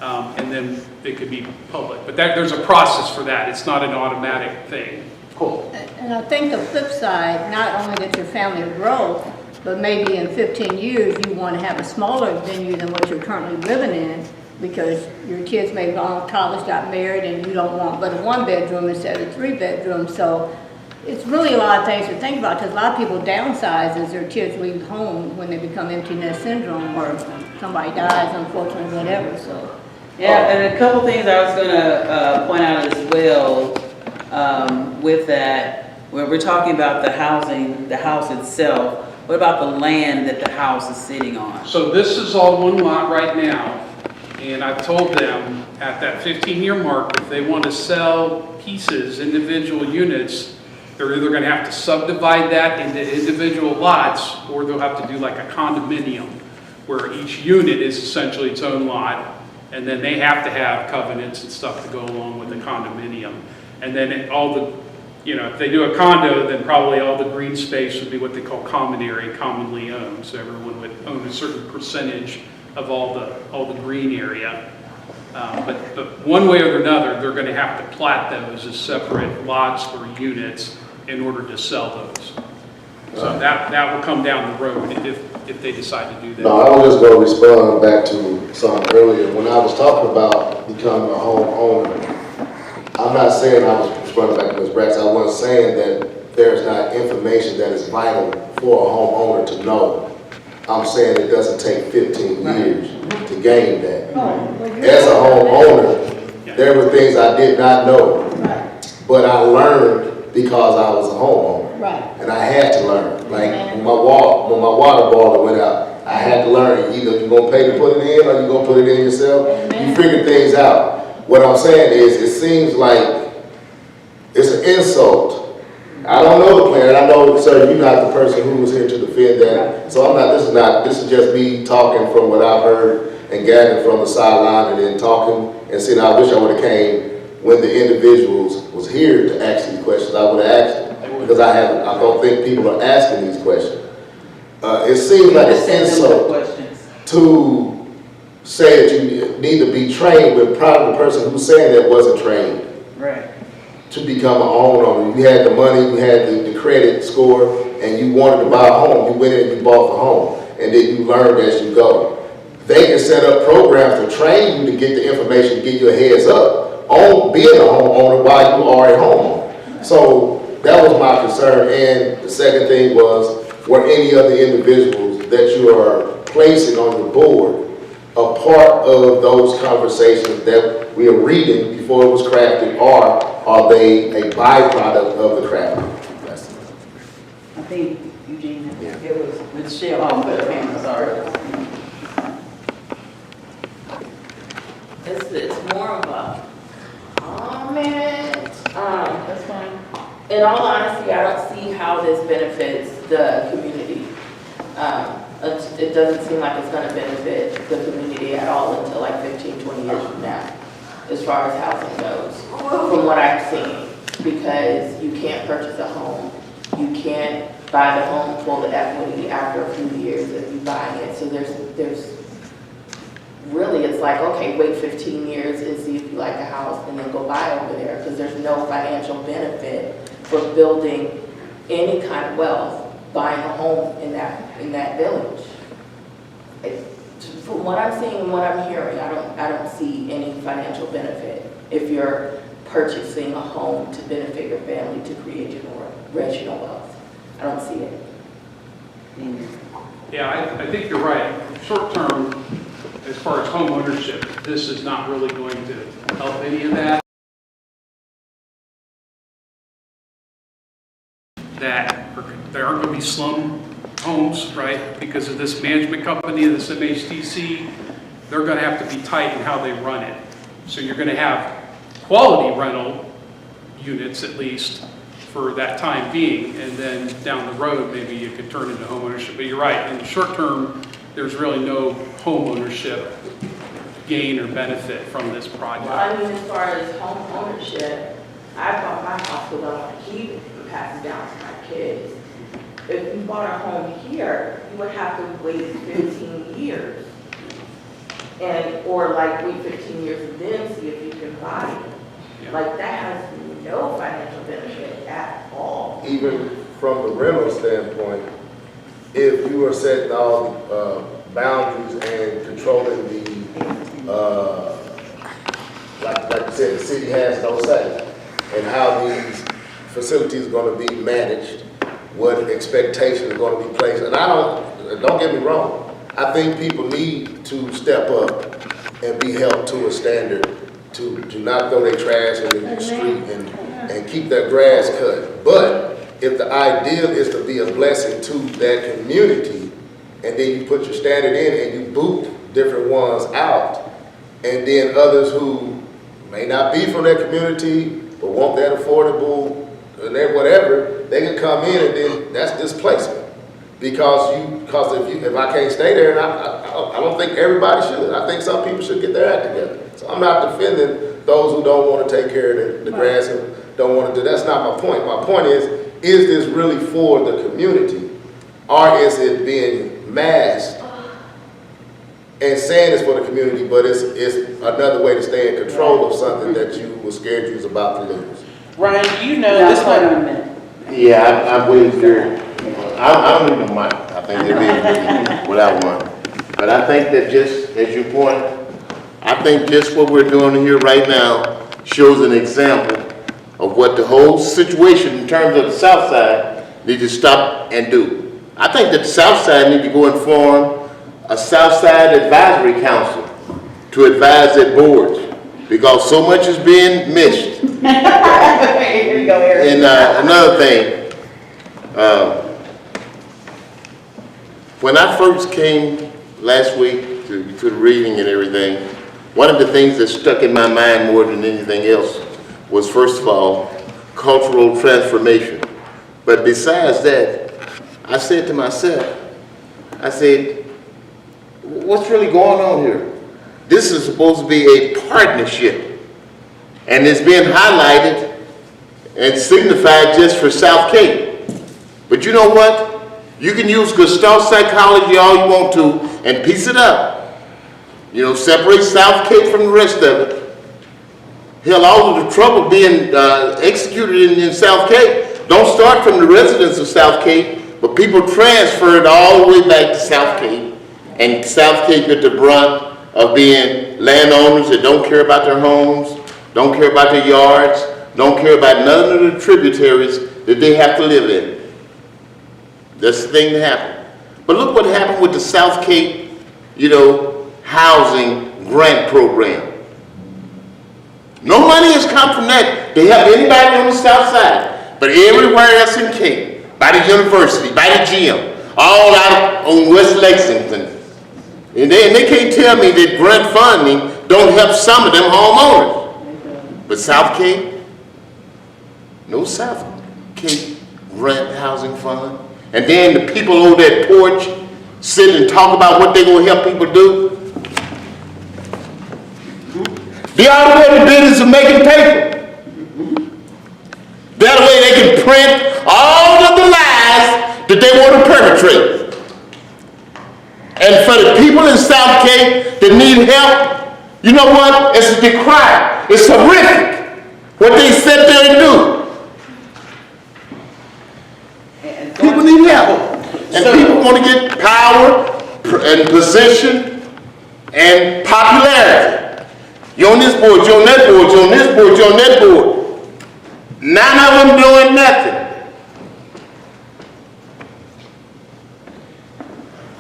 And then it could be public. But there's a process for that. It's not an automatic thing. Cool. And I think the flip side, not only that your family will grow, but maybe in 15 years you want to have a smaller venue than what you're currently living in, because your kids may have gone to college, got married, and you don't want but a 1-bedroom instead of a 3-bedroom. So it's really a lot of things to think about, because a lot of people downsize as their kids leave home when they become empty nest syndrome, or somebody dies, unfortunately, whatever, so. Yeah, and a couple things I was gonna point out as well, with that, when we're talking about the housing, the house itself, what about the land that the house is sitting on? So this is all one lot right now, and I've told them at that 15-year mark, if they want to sell pieces, individual units, they're either gonna have to subdivide that into individual lots, or they'll have to do like a condominium, where each unit is essentially its own lot, and then they have to have covenants and stuff to go along with the condominium. And then all the, if they do a condo, then probably all the green space would be what they call common area, commonly owned. So everyone would own a certain percentage of all the green area. But one way or another, they're going to have to plat those as separate lots or units in order to sell those. So that will come down the road if they decide to do that. No, I was just going to respond back to something earlier. When I was talking about becoming a homeowner, I'm not saying I was responding back to Ms. Brax. I wasn't saying that there's not information that is vital for a homeowner to know. I'm saying it doesn't take 15 years to gain that. As a homeowner, there were things I did not know, but I learned because I was a homeowner. Right. And I had to learn. Like when my water boiler went out, I had to learn. Either you're gonna pay to put it in or you're gonna put it in yourself. You figure things out. What I'm saying is, it seems like it's an insult. I don't know the plan. I know, sir, you're not the person who was here to defend that. So this is just me talking from what I've heard and gathering from the sideline and then talking and saying, I wish I would have came when the individuals was here to ask these questions. I would have asked them because I don't think people are asking these questions. It seems like an insult to say that you need to be trained, but probably the person who's saying that wasn't trained. Right. To become a homeowner. You had the money, you had the credit score, and you wanted to buy a home. You went in and you bought the home, and then you learned as you go. They can set up programs to train you to get the information, to give you a heads up on being a homeowner while you are a homeowner. So that was my concern. And the second thing was, were any of the individuals that you are placing on the board a part of those conversations that we are reading before it was crafted, or are they a byproduct of the crafting? I think Eugene, it was Michelle, I'm sorry. It's more of a comment. That's fine. In all honesty, I don't see how this benefits the community. It doesn't seem like it's gonna benefit the community at all until like 15, 20 years from now, as far as housing goes, from what I've seen. Because you can't purchase a home, you can't buy the home full of equity after a few years of you buying it. So there's really, it's like, okay, wait 15 years and see if you like a house and then go buy over there, because there's no financial benefit for building any kind of wealth buying a home in that village. From what I'm seeing and what I'm hearing, I don't see any financial benefit if you're purchasing a home to benefit your family, to create generational wealth. I don't see it. Yeah, I think you're right. Short term, as far as home ownership, this is not really going to help any of that. There aren't going to be slum homes, right? Because of this management company, this MHTC, they're going to have to be tight in how they run it. So you're going to have quality rental units, at least, for that time being, and then down the road, maybe you could turn into home ownership. But you're right, in the short term, there's really no home ownership gain or benefit from this project. Well, I mean, as far as home ownership, I bought my house because I want to keep it and pass it down to my kids. If you bought a home here, you would have to wait 15 years. Or like wait 15 years and then see if you can buy it. Yeah. Like that has no financial benefit at all. Even from the rental standpoint, if you are setting all boundaries and controlling the like you said, the city has no say in how these facilities are gonna be managed, what expectations are gonna be placed. And don't get me wrong, I think people need to step up and be held to a standard to not throw their trash in the street and keep their grass cut. But if the ideal is to be a blessing to that community, and then you put your standard in and you boot different ones out, and then others who may not be from that community, but want that affordable, and that whatever, they can come in and then that's displacement. Because if I can't stay there, and I don't think everybody should. I think some people should get their act together. So I'm not defending those who don't want to take care of the grass and don't want to do. That's not my point. My point is this really for the community, or is it being masked and saying it's for the community, but it's another way to stay in control of something that you were scared you was about to lose? Ryan, do you know Now, this hold one? on a minute. Yeah, I'm waiting here. I don't need no mic. I think they'd be without one. But I think that just, as you point, I think just what we're doing here right now shows an example of what the whole situation in terms of the South Side need to stop and do. I think that the South Side need to go and form a South Side Advisory Council to advise their boards, because so much is being missed. Here you go, Eric. And another thing, when I first came last week to the reading and everything, one of the things that stuck in my mind more than anything else was, first of all, cultural transformation. But besides that, I said to myself, I said, what's really going on here? This is supposed to be a partnership, and it's being highlighted and signified just for South Cape. But you know what? You can use Gestalt psychology all you want to and piece it up. You know, separate South Cape from the rest of it. Hell, all of the trouble being executed in South Cape don't start from the residents of South Cape, but people transfer it all the way back to South Cape, and South Cape get the brunt of being landowners that don't care about their homes, don't care about their yards, don't care about none of the tributaries that they have to live in. That's the thing that happened. But look what happened with the South Cape, housing grant program. No money has come from that to help anybody on the South Side, but everywhere else in Cape, by the university, by the gym, all out on West Lexington. And they can't tell me that grant funding don't help some of them homeowners. But South Cape, no South Cape grant housing fund. And then the people over that porch sit and talk about what they're going to help people do. They already in the business of making paper. That way they can print all of the lies that they want to perpetrate. And for the people in South Cape that need help, you know what? It's a decry. It's horrific what they sit there and do. People need help. And people want to get power and position and popularity. You're on this board, you're on that board, you're on this board, you're on that board. None of them doing nothing.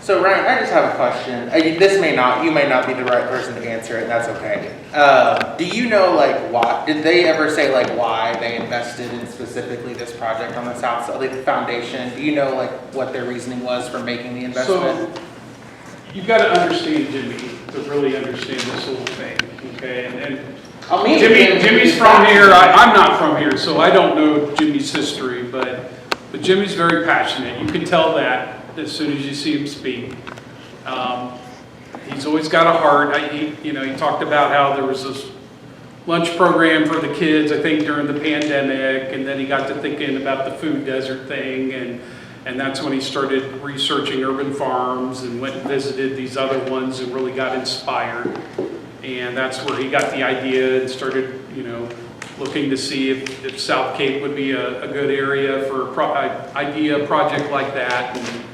So Ryan, I just have a question. You may not be the right person to answer it, and that's okay. Do you know, why, did they ever say, why they invested in specifically this project on the South Side, the foundation? Do you know, what their reasoning was for making the investment? So, you've got to understand Jimmy to really understand this whole thing, okay? And Jimmy's from here, I'm not from here, so I don't know Jimmy's history, but Jimmy's very passionate. You can tell that as soon as you see him speak. He's always got a heart. He talked about how there was this lunch program for the kids, I think during the pandemic, and then he got to thinking about the food desert thing, and that's when he started researching urban farms and went and visited these other ones and really got inspired. And that's where he got the idea and started, looking to see if South Cape would be a good area for a project like that, and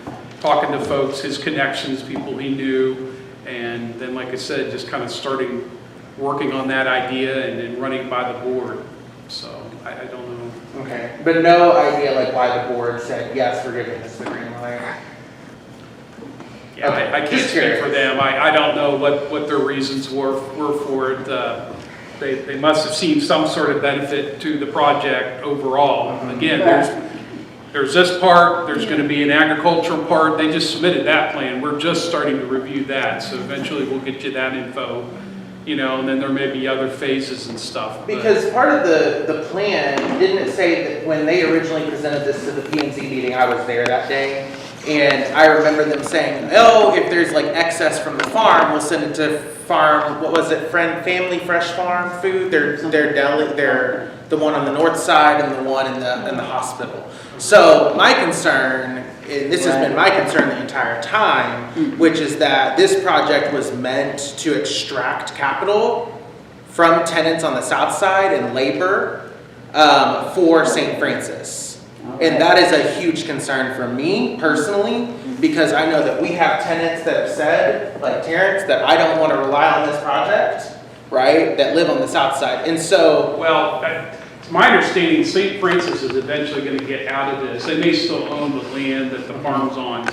talking to folks, his connections, people he knew. And then, like I said, just kind of starting working on that idea and then running by the board. So I don't know. Okay, but no idea like why the board said, yes, we're giving this the green light? Yeah, I can't Just speak curious. for them. I don't know what their reasons were for it. They must have seen some sort of benefit to the project overall. Again, there's this part, there's going to be an agricultural part. They just submitted that plan. We're just starting to review that. So eventually we'll get you that info, you know, and then there may be other phases and stuff. but- Because part of the plan, didn't it say that when they originally presented this to the P&Z meeting, I was there that day, and I remember them saying, oh, if there's like excess from the farm, we'll send it to farm, what was it, Family Fresh Farm Food? They're the one on the north side and the one in the hospital. So my concern, and this has been my concern the entire time, which is that this project was meant to extract capital from tenants on the south side and labor for St. Francis. And that is a huge concern for me personally, because I know that we have tenants that have said, like Terrence, that I don't want to rely on this project, right, that live on the south side. And so, Well, it's my understanding St. Francis is eventually going to get out of this. They may still own the land that the farm's on.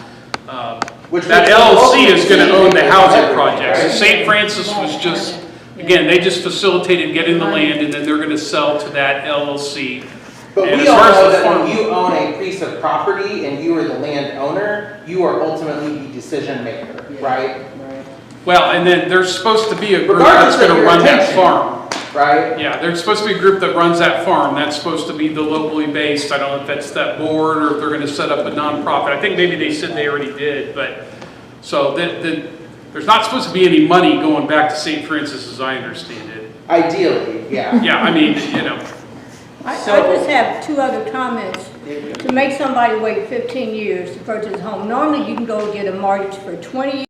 Which That makes LLC is going to own the housing everything, project. So right? St. Francis was just, again, they just facilitated getting the land and then they're going to sell to that LLC. But And we as all far as know the that farm- when you own a piece of property and you are the landowner, you are ultimately the decision maker, right? Well, and then there's supposed to be a group Regardless that's of going to your run that intention. farm. Right? Yeah, there's supposed to be a group that runs that farm. That's supposed to be the locally based. I don't know if that's that board or if they're going to set up a nonprofit. I think maybe they said they already did, but so there's not supposed to be any money going back to St. Francis as I understand it. Ideally, yeah. Yeah, I mean, you know, I just have two other comments. To make somebody wait 15 years to purchase a home, normally you can go get a mortgage for 20 years.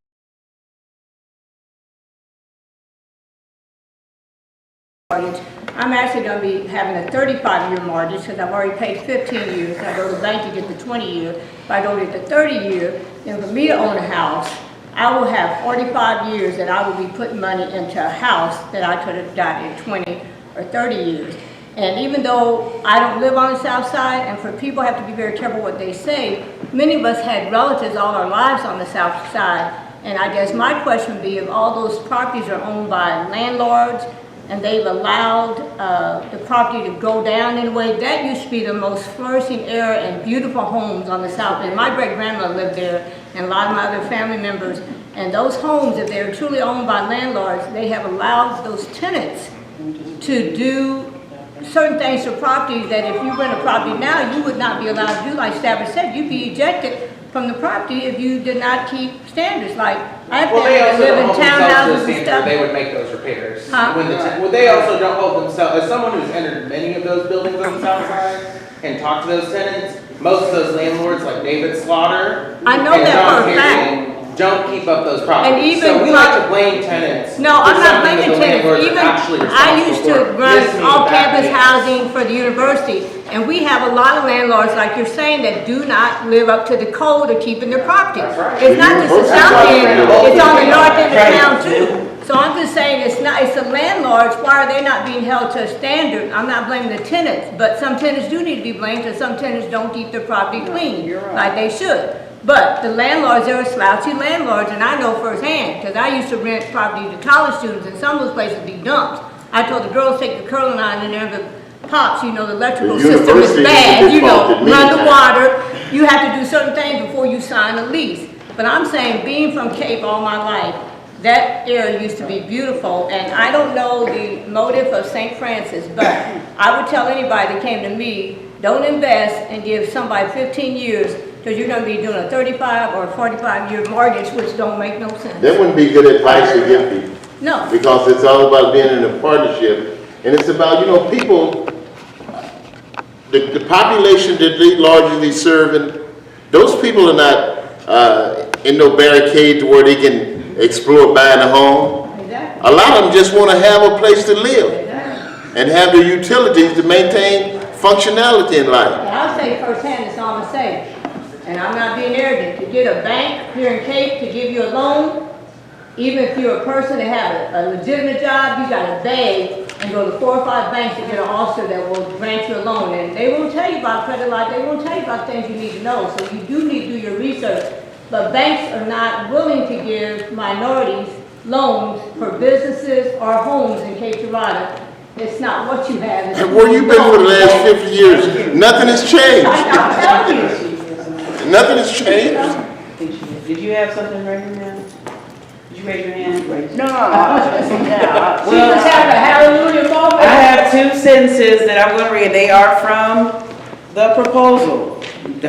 I'm actually going to be having a 35-year mortgage because I've already paid 15 years. I go to the bank to get the 20-year. If I go get the 30-year, then for me to own a house, I will have 45 years that I will be putting money into a house that I could have got in 20 or 30 years. And even though I don't live on the south side, and for people have to be very careful what they say, many of us had relatives all our lives on the south side. And I guess my question would be, if all those properties are owned by landlords and they've allowed the property to go down in a way, that used to be the most flourishing era and beautiful homes on the south end. My great-grandmother lived there and a lot of my other family members. And those homes, if they're truly owned by landlords, they have allowed those tenants to do certain things to properties that if you rent a property now, you would not be allowed to do. Like Stafford said, you'd be ejected from the property if you did not keep standards. Like, I have Well, they family that also live don't in hold themselves to townhouses the and standard, stuff. they would make those repairs. Huh? Well, they also don't hold themselves, as someone who's entered many of those buildings on the south side and talked to those tenants, most of those landlords, like David Slaughter I know and that John for a Herring, don't keep up those properties. And even So we like to blame tenants. No, for I'm not something that blaming the tenants. landlords are Even, actually I used to responsible for. run Listening off-campus back housing for the university, and we have a lot of landlords, like you're saying, that do not live up to the code of keeping their property. That's right. It's not just the That's south right. end, it's on the north end of Right. town too. So I'm just saying, it's the landlords, why are they not being held to a standard? I'm not blaming the tenants, but some tenants do need to be blamed, because some tenants don't keep their property clean, like they should. But the landlords, they're slouchy landlords, and I know firsthand, because I used to rent property to college students, and some of those places be dumps. I told the girls, take the curling iron in there, the pops, you know, the electrical The system is university bad, has been you know, faulted many run the times. water. You have to do certain things before you sign a lease. But I'm saying, being from Cape all my life, that area used to be beautiful, and I don't know the motive of St. Francis, but I would tell anybody that came to me, don't invest and give somebody 15 years, because you're gonna be doing a 35 or 45-year mortgage, which don't make no sense. That wouldn't be good advice to give people, No, because it's all about being in a partnership. And it's about, you know, people, the population that they largely serving, those people are not in no barricade to where they can explore buying a home. exactly, A lot of them just want to have a place to live exactly. and have the utilities to maintain functionality in life. And I'll say firsthand, it's all I'm saying, and I'm not being arrogant, to get a bank here in Cape to give you a loan, Even if you're a person that have a legitimate job, you gotta beg and go to 4 or 5 banks to get an officer that will grant you a loan. And they won't tell you about credit line, they won't tell you about things you need to know. So you do need to do your research. But banks are not willing to give minorities loans for businesses or homes in Cape Girardeau. It's not what you have. it's And where you been for the last 50 years? Nothing has changed. I'm telling you. Nothing has changed. Did you have something right now? Did you raise your hand? No, yeah. She just had a hallelujah moment. I have 2 sentences that I'm going to read. They are from the proposal.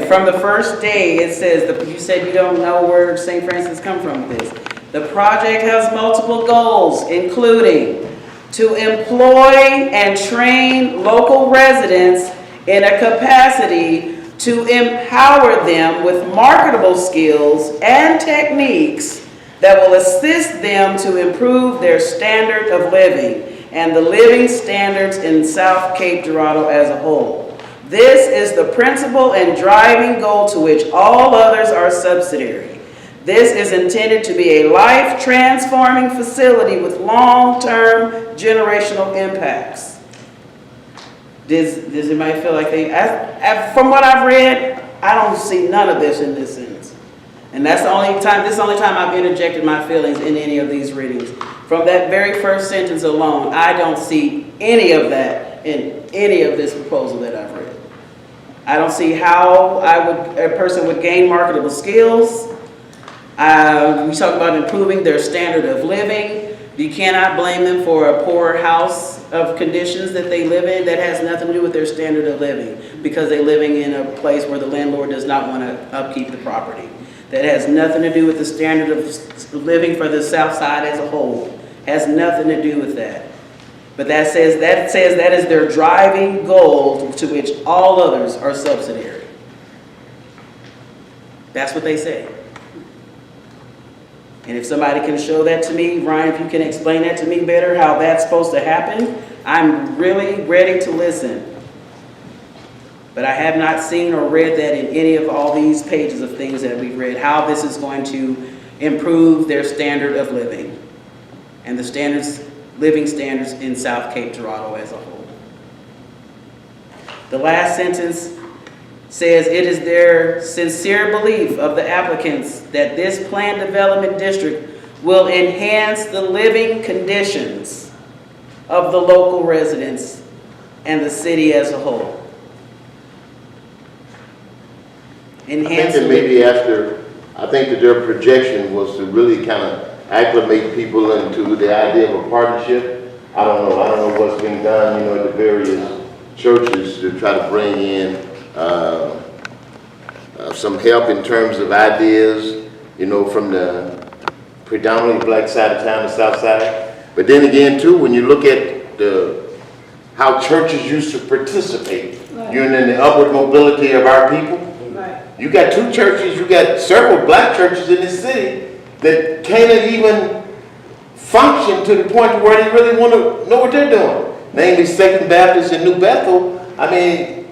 From the first day, it says, you said you don't know where St. Francis come from with this. The project has multiple goals, including to employ and train local residents in a capacity to empower them with marketable skills and techniques that will assist them to improve their standard of living and the living standards in South Cape Girardeau as a whole. This is the principal and driving goal to which all others are subsidiary. This is intended to be a life-transforming facility with long-term generational impacts. Does anybody feel like from what I've read, I don't see none of this in this sentence. And this is the only time I've interjected my feelings in any of these readings. From that very first sentence alone, I don't see any of that in any of this proposal that I've read. I don't see how a person would gain marketable skills. We talk about improving their standard of living. You cannot blame them for a poor house of conditions that they live in. That has nothing to do with their standard of living because they're living in a place where the landlord does not want to upkeep the property. That has nothing to do with the standard of living for the South Side as a whole. Has nothing to do with that. But that says that is their driving goal to which all others are subsidiary. That's what they say. And if somebody can show that to me, Ryan, if you can explain that to me better, how that's supposed to happen, I'm really ready to listen. But I have not seen or read that in any of all these pages of things that we've read, how this is going to improve their standard of living and the living standards in South Cape Girardeau as a whole. The last sentence says, it is their sincere belief of the applicants that this planned development district will enhance the living conditions of the local residents and the city as a whole. Enhance I think that their projection was to really kind of acclimate people into the idea of a partnership. I don't know what's being done, at the various churches to try to bring in some help in terms of ideas, from the predominantly black side of town, the South Side. But then again, too, when you look at how churches used to participate, in the upward mobility of our people. Right. You got 2 churches, you got several black churches in this city that can't even function to the point where they really want to know what they're doing. Namely, Second Baptist and New Bethel. I mean,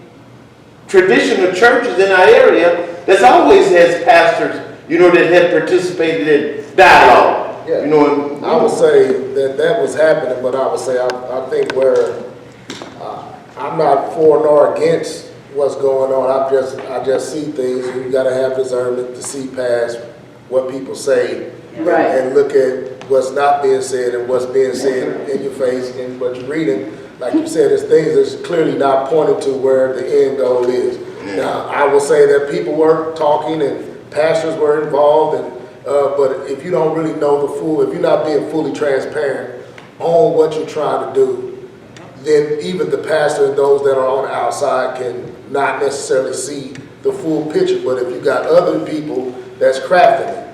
traditional churches in our area that's always has pastors, that have participated in dialogue. Yeah. I would say that was happening, but I would say I think where I'm not for nor against what's going on. I just see things. You got to have discernment to see past what people say, Right. and look at what's not being said and what's being said in your face and what you're reading. Like you said, there's things that's clearly not pointing to where the end goal is. Now, I will say that people were talking and pastors were involved, but if you don't really know if you're not being fully transparent on what you're trying to do, then even the pastor and those that are on the outside can not necessarily see the full picture. But if you got other people that's crafting it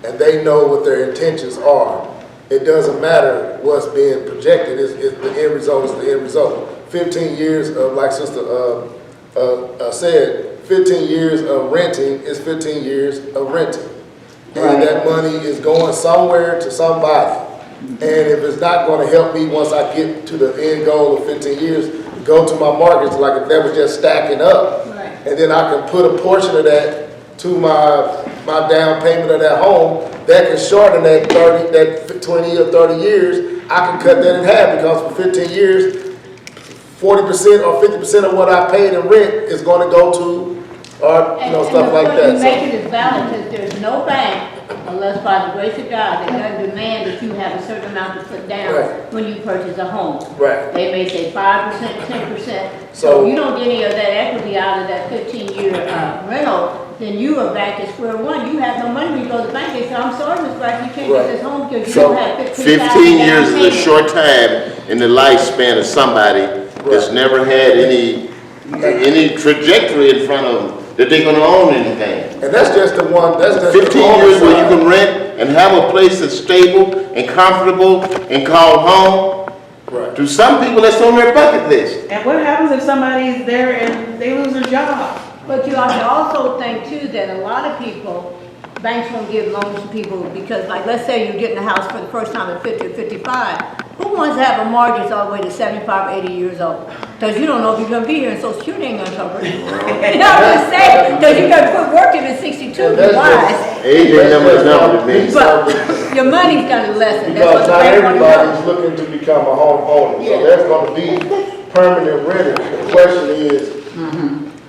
and they know what their intentions are, it doesn't matter what's being projected. The end result is the end result. 15 years of, like Sister said, 15 years of renting is 15 years of renting. And that money is going somewhere to somebody. And if it's not going to help me once I get to the end goal of 15 years, go to my markets, like if that was just stacking up. Right. And then I can put a portion of that to my down payment of that home, that can shorten that 20 or 30 years, I can cut that in half, because for 15 years, 40% or 50% of what I paid in rent is gonna go to, or, stuff like that. And the point you make it is valid, because there's no bank, unless by the grace of God, that doesn't demand that you have a certain amount to put down Right. when you purchase a home. Right. They may say 5%, 10%. So- So you don't get any of that equity out of that 15-year rental, then you are back at square one. You have no money when you go to the bank. They say, I'm sorry, Mr. Rice, you can't Right. get this home because you So, don't have 15,000 15 years down is a payment. short time in the lifespan of somebody that's never had any trajectory in front of them that they're gonna own anything. And that's just the one, that's just. 15 years where you can rent and have a place that's stable and comfortable and call home. Right. To some people, that's on their bucket list. And what happens if somebody's there and they lose their job? But you have to also think too that a lot of people, banks won't give loans to people because, like, let's say you're getting a house for the first time at 50 or 55. Who wants to have a mortgage all the way to 75, 80 years old? Because you don't know if you're gonna be here and Social Security ain't gonna cover it. You know what I'm saying? Because you gotta quit working at 62 to That's wise. AJ number to me. But your money's gonna lessen. That's what Because the not bank wanna know. everybody's looking to become a homeowner, so Yeah. there's gonna be permanent renters. The question is,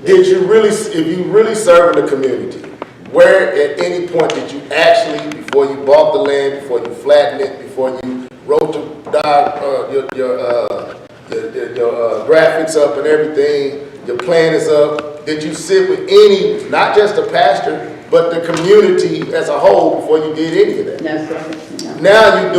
did you really, if you really serve the community, where at any point did you actually, before you bought the land, before you flattened it, before you wrote your graphics up and everything, your plan is up, did you sit with any, not just the pastor, but the community as a whole before you did any of that? That's right. Now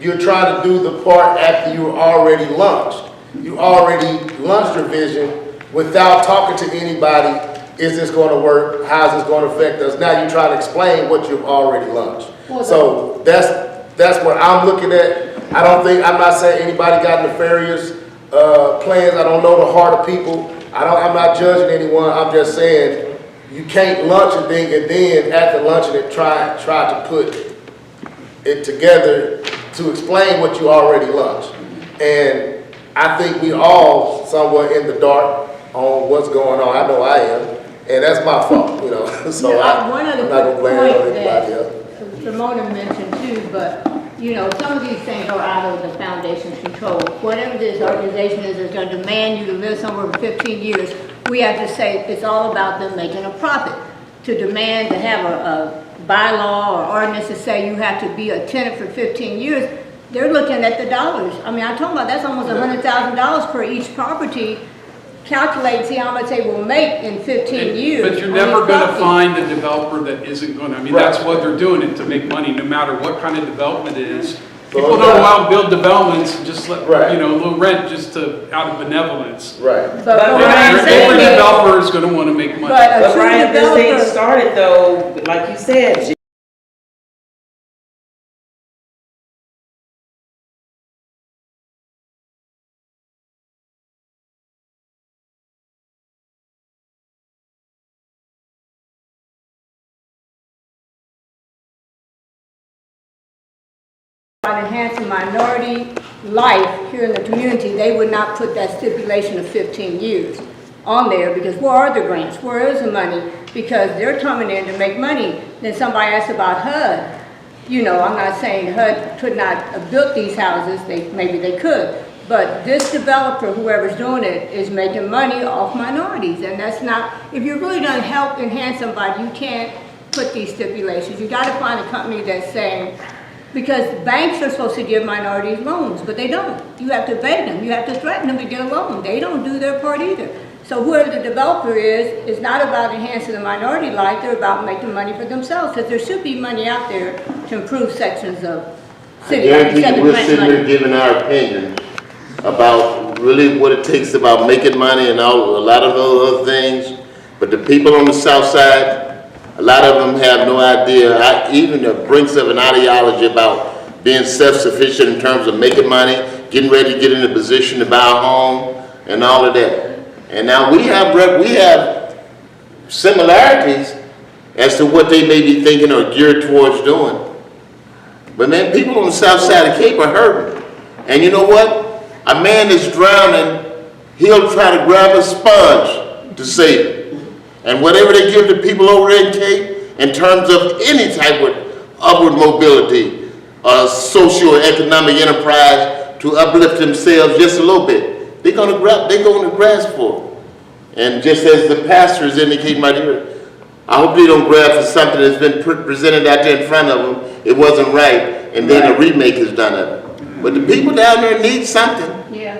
you're trying to do the part after you already launched. You already launched your vision without talking to anybody. Is this going to work? How's this going to affect us? Now you're trying to explain what you've already launched. So that's what I'm looking at. I'm not saying anybody got nefarious plans. I don't know the heart of people. I'm not judging anyone. I'm just saying you can't launch a thing and then after launching it try to put it together to explain what you already launched. And I think we all somewhat in the dark on what's going on. I know I am, and that's my fault, So One I'm other not gonna blame it on point anybody that else. Ramona mentioned too, but, some of these things are out of the foundation's control. Whatever this organization is that's gonna demand you to live somewhere for 15 years, we have to say it's all about them making a profit. To demand to have a bylaw or ordinance to say you have to be a tenant for 15 years, they're looking at the dollars. I mean, I'm talking about that's almost $100,000 per each property. Calculate and see how much they will make in 15 years. But you're on never each gonna property. find a developer that isn't gonna, that's what they're doing it to make money, no matter what kind of development it is. People don't go out and build developments and just let, Right. low rent just out of benevolence. Right. But what Ryan, I'm Every saying is, developer is gonna wanna make money. but a But true Ryan, this thing developer, started though, like you said, by enhancing minority life here in the community, they would not put that stipulation of 15 years on there, because where are the grants? Where is the money? Because they're coming in to make money. Then somebody asked about HUD. I'm not saying HUD could not have built these houses, maybe they could. But this developer, whoever's doing it, is making money off minorities. And that's not, if you're really gonna help enhance somebody, you can't put these stipulations. You gotta find a company that's saying, because banks are supposed to give minorities loans, but they don't. You have to beg them, you have to threaten them to get a loan. They don't do their part either. So whoever the developer is not about enhancing the minority life, they're about making money for themselves, because there should be money out there to improve sections of city. Guarantee you, we're sitting here giving our opinion about really what it takes about making money and a lot of those other things. But the people on the south side, a lot of them have no idea, even the brinks of an ideology about being self-sufficient in terms of making money, getting ready to get in a position to buy a home, and all of that. And now we have similarities as to what they may be thinking or geared towards doing. But man, people on the south side of Cape are hurting. And you know what? A man is drowning, he'll try to grab a sponge to save him. And whatever they give to people over there in Cape, in terms of any type of upward mobility, socio-economic enterprise to uplift themselves just a little bit, they're gonna grasp for it. And just as the pastors indicate, my dear, I hope they don't grab for something that's been presented out there in front of them, it wasn't right, and then a remake is done of it. But the people down there need something. Yeah.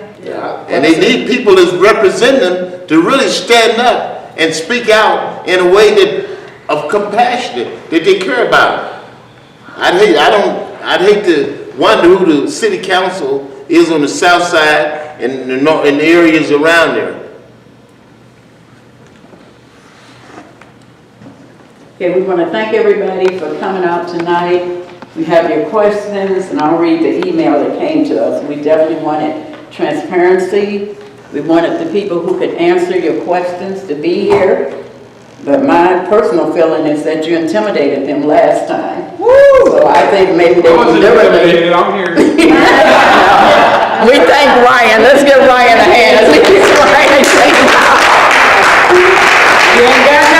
And they need people that represent them to really stand up and speak out in a way of compassionate, that they care about. I'd hate to wonder who the city council is on the south side and in the areas around there. Okay, we want to thank everybody for coming out tonight. We have your questions, and I'll read the email that came to us. We definitely wanted transparency. We wanted the people who could answer your questions to be here. But my personal feeling is that you intimidated them last time. Woo! So I think maybe they were literally. I'm here. We thank Ryan. Let's give Ryan a hand. Let's give Ryan a hand.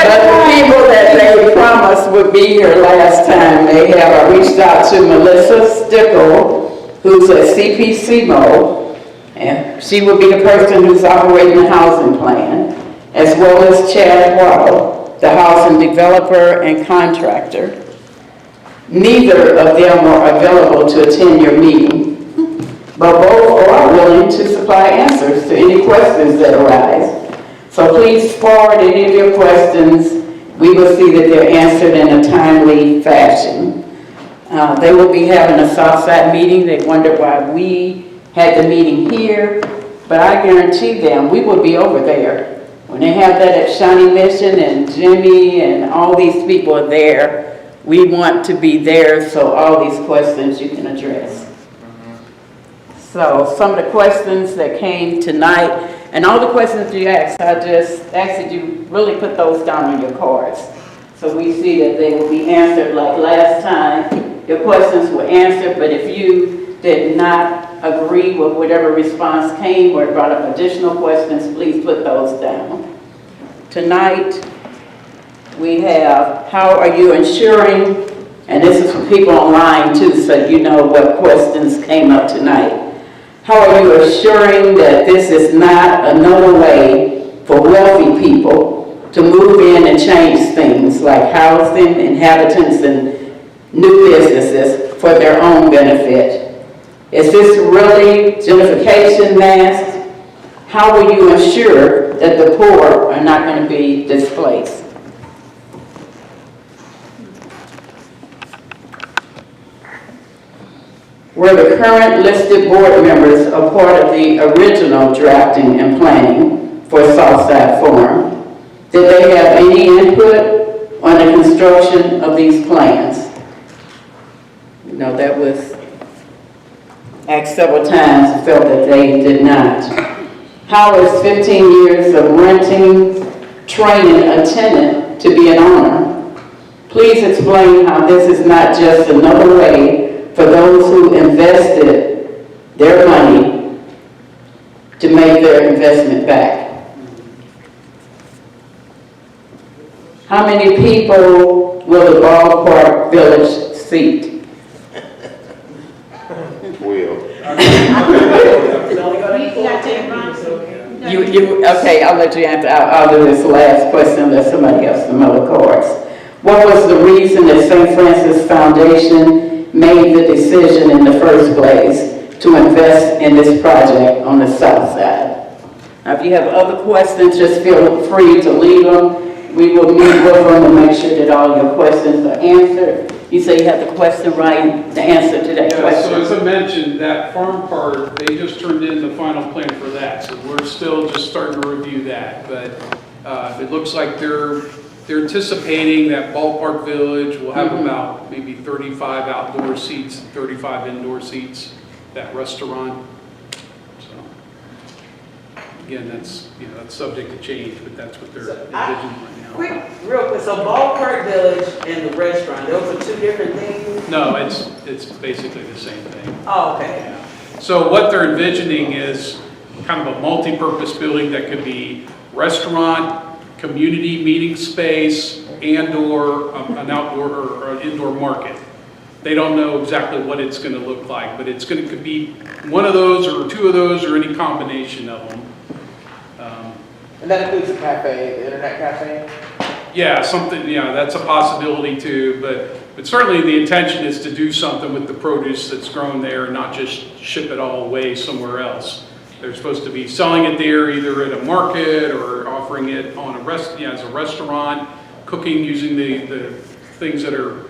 But the people that they promised would be here last time, they have reached out to Melissa Stickle, who's a CPCMO, and she will be the person who's operating the housing plan, as well as Chad Waddle, the housing developer and contractor. Neither of them are available to attend your meeting, but both are willing to supply answers to any questions that arise. So please forward any of your questions. We will see that they're answered in a timely fashion. They will be having a Southside meeting. They wonder why we had the meeting here, but I guarantee them we will be over there. When they have that at Shawnee Mission and Jimmy and all these people are there, we want to be there so all these questions you can address. So some of the questions that came tonight, and all the questions you asked, I just asked that you really put those down on your cards. So we see that they will be answered like last time. Your questions were answered, but if you did not agree with whatever response came or brought up additional questions, please put those down. Tonight, we have, how are you ensuring, and this is for people online too, so you know what questions came up tonight. How are you assuring that this is not another way for wealthy people to move in and change things like housing, inhabitants, and new businesses for their own benefit? Is this really gentrification masked? How will you ensure that the poor are not going to be displaced? Were the current listed board members a part of the original drafting and planning for Southside Forum? Did they have any input on the construction of these plans? No, that was asked several times and felt that they did not. How is 15 years of renting, training a tenant to be an owner? Please explain how this is not just another way for those who invested their money to make their investment back. How many people will the ballpark village seat? Okay, I'll let you answer. I'll do this last question, let somebody else some other cards. What was the reason that St. Francis Foundation made the decision in the first place to invest in this project on the south side? Now, if you have other questions, just feel free to leave them. We will meet with them to make sure that all your questions are answered. You say you have the question right, the answer to that question. So as I mentioned, that farm part, they just turned in the final plan for that. So we're still just starting to review that. But it looks like they're anticipating that Ballpark Village will have about maybe 35 outdoor seats, 35 indoor seats, that restaurant. So again, that's subject to change, but that's what they're envisioning right now. Real quick, so Ballpark Village and the restaurant, those are two different things? No, it's basically the same thing. Oh, okay. Yeah. So what they're envisioning is kind of a multi-purpose building that could be restaurant, community meeting space and/or an outdoor or an indoor market. They don't know exactly what it's going to look like, but it's going to could be one of those or two of those or any combination of them. And that includes the cafe, the internet cafe? Yeah, something, yeah, that's a possibility too, but certainly the intention is to do something with the produce that's grown there and not just ship it all away somewhere else. They're supposed to be selling it there either at a market or offering it on as a restaurant, cooking using the things that are,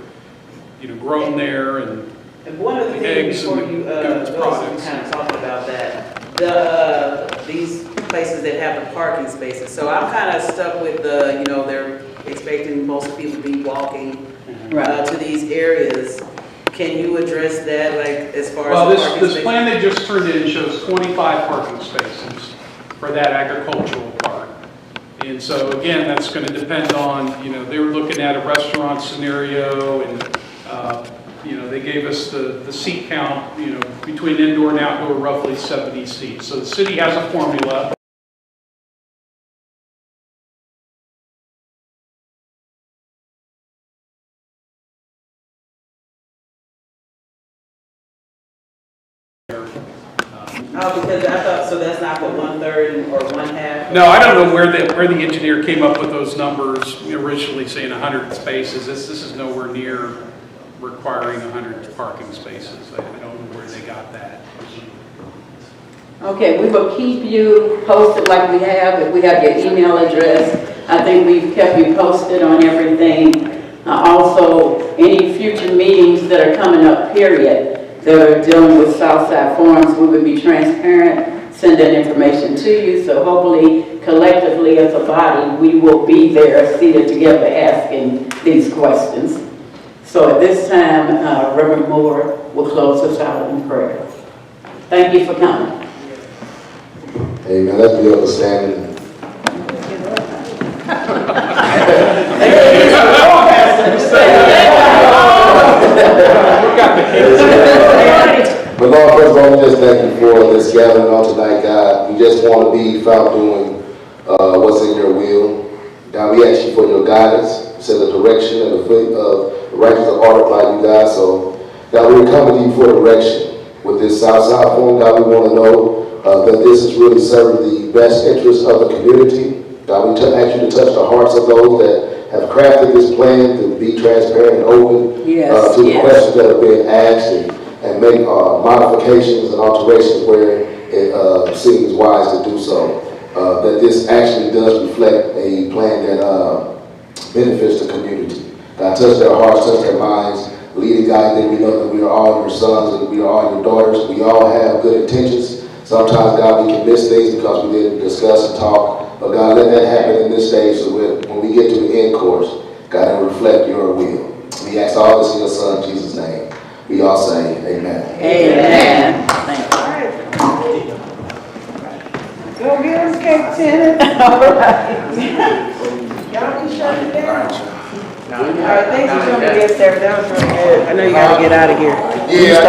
grown there and And one other thing eggs before and you, goods go, products. kind of talked about that, these places that have the parking spaces. So I'm kind of stuck with they're expecting most people to be walking to these areas. Can you address that, like, as far Well, as the parking this spaces? plan they just turned in shows 25 parking spaces for that agricultural part. And so again, that's going to depend on, they were looking at a restaurant scenario and, they gave us the seat count, between indoor and outdoor, roughly 70 seats. So the city has a formula. Because I thought, so that's not what 1/3 or 1/2? No, I don't know where the engineer came up with those numbers, originally saying 100 spaces. This is nowhere near requiring 100 parking spaces. I don't know where they got that. Okay, we will keep you posted like we have. If we have your email address, I think we've kept you posted on everything. Also, any future meetings that are coming up, period, that are dealing with Southside Farms, we would be transparent, send that information to you. So hopefully, collectively as a body, we will be there seated together asking these questions. So at this time, Reverend Moore will close us out in prayer. Thank you for coming. Amen. Let's be understanding. But Lord, first of all, we just thank you for this gathering on tonight, God. We just want to be found doing what's in your will. God, we ask you for your guidance. You said the direction and the feet of the righteous are ordered by you, God. So, God, we're coming to you for direction. With this Southside Forum, God, we want to know that this is really serving the best interests of the community. God, we ask you to touch the hearts of those that have crafted this plan to be transparent and open to the questions that have been asked and make modifications and alterations where it seems wise to do so. That this actually does reflect a plan that benefits the community. God, touch their hearts, touch their minds, lead and guide them. We know that we are all your sons and we are all your daughters. We all have good intentions. Sometimes, God, we can miss things because we didn't discuss and talk. But God, let that happen in this stage so when we get to the end course, God, it will reflect your will. We ask all this in your son, Jesus' name. We all say amen. Amen. Thank you. Go get us, cake tenant. All right. Y'all can shut it down. All right, thanks for coming to get there. That was really good. I know you gotta get out of here. Yeah,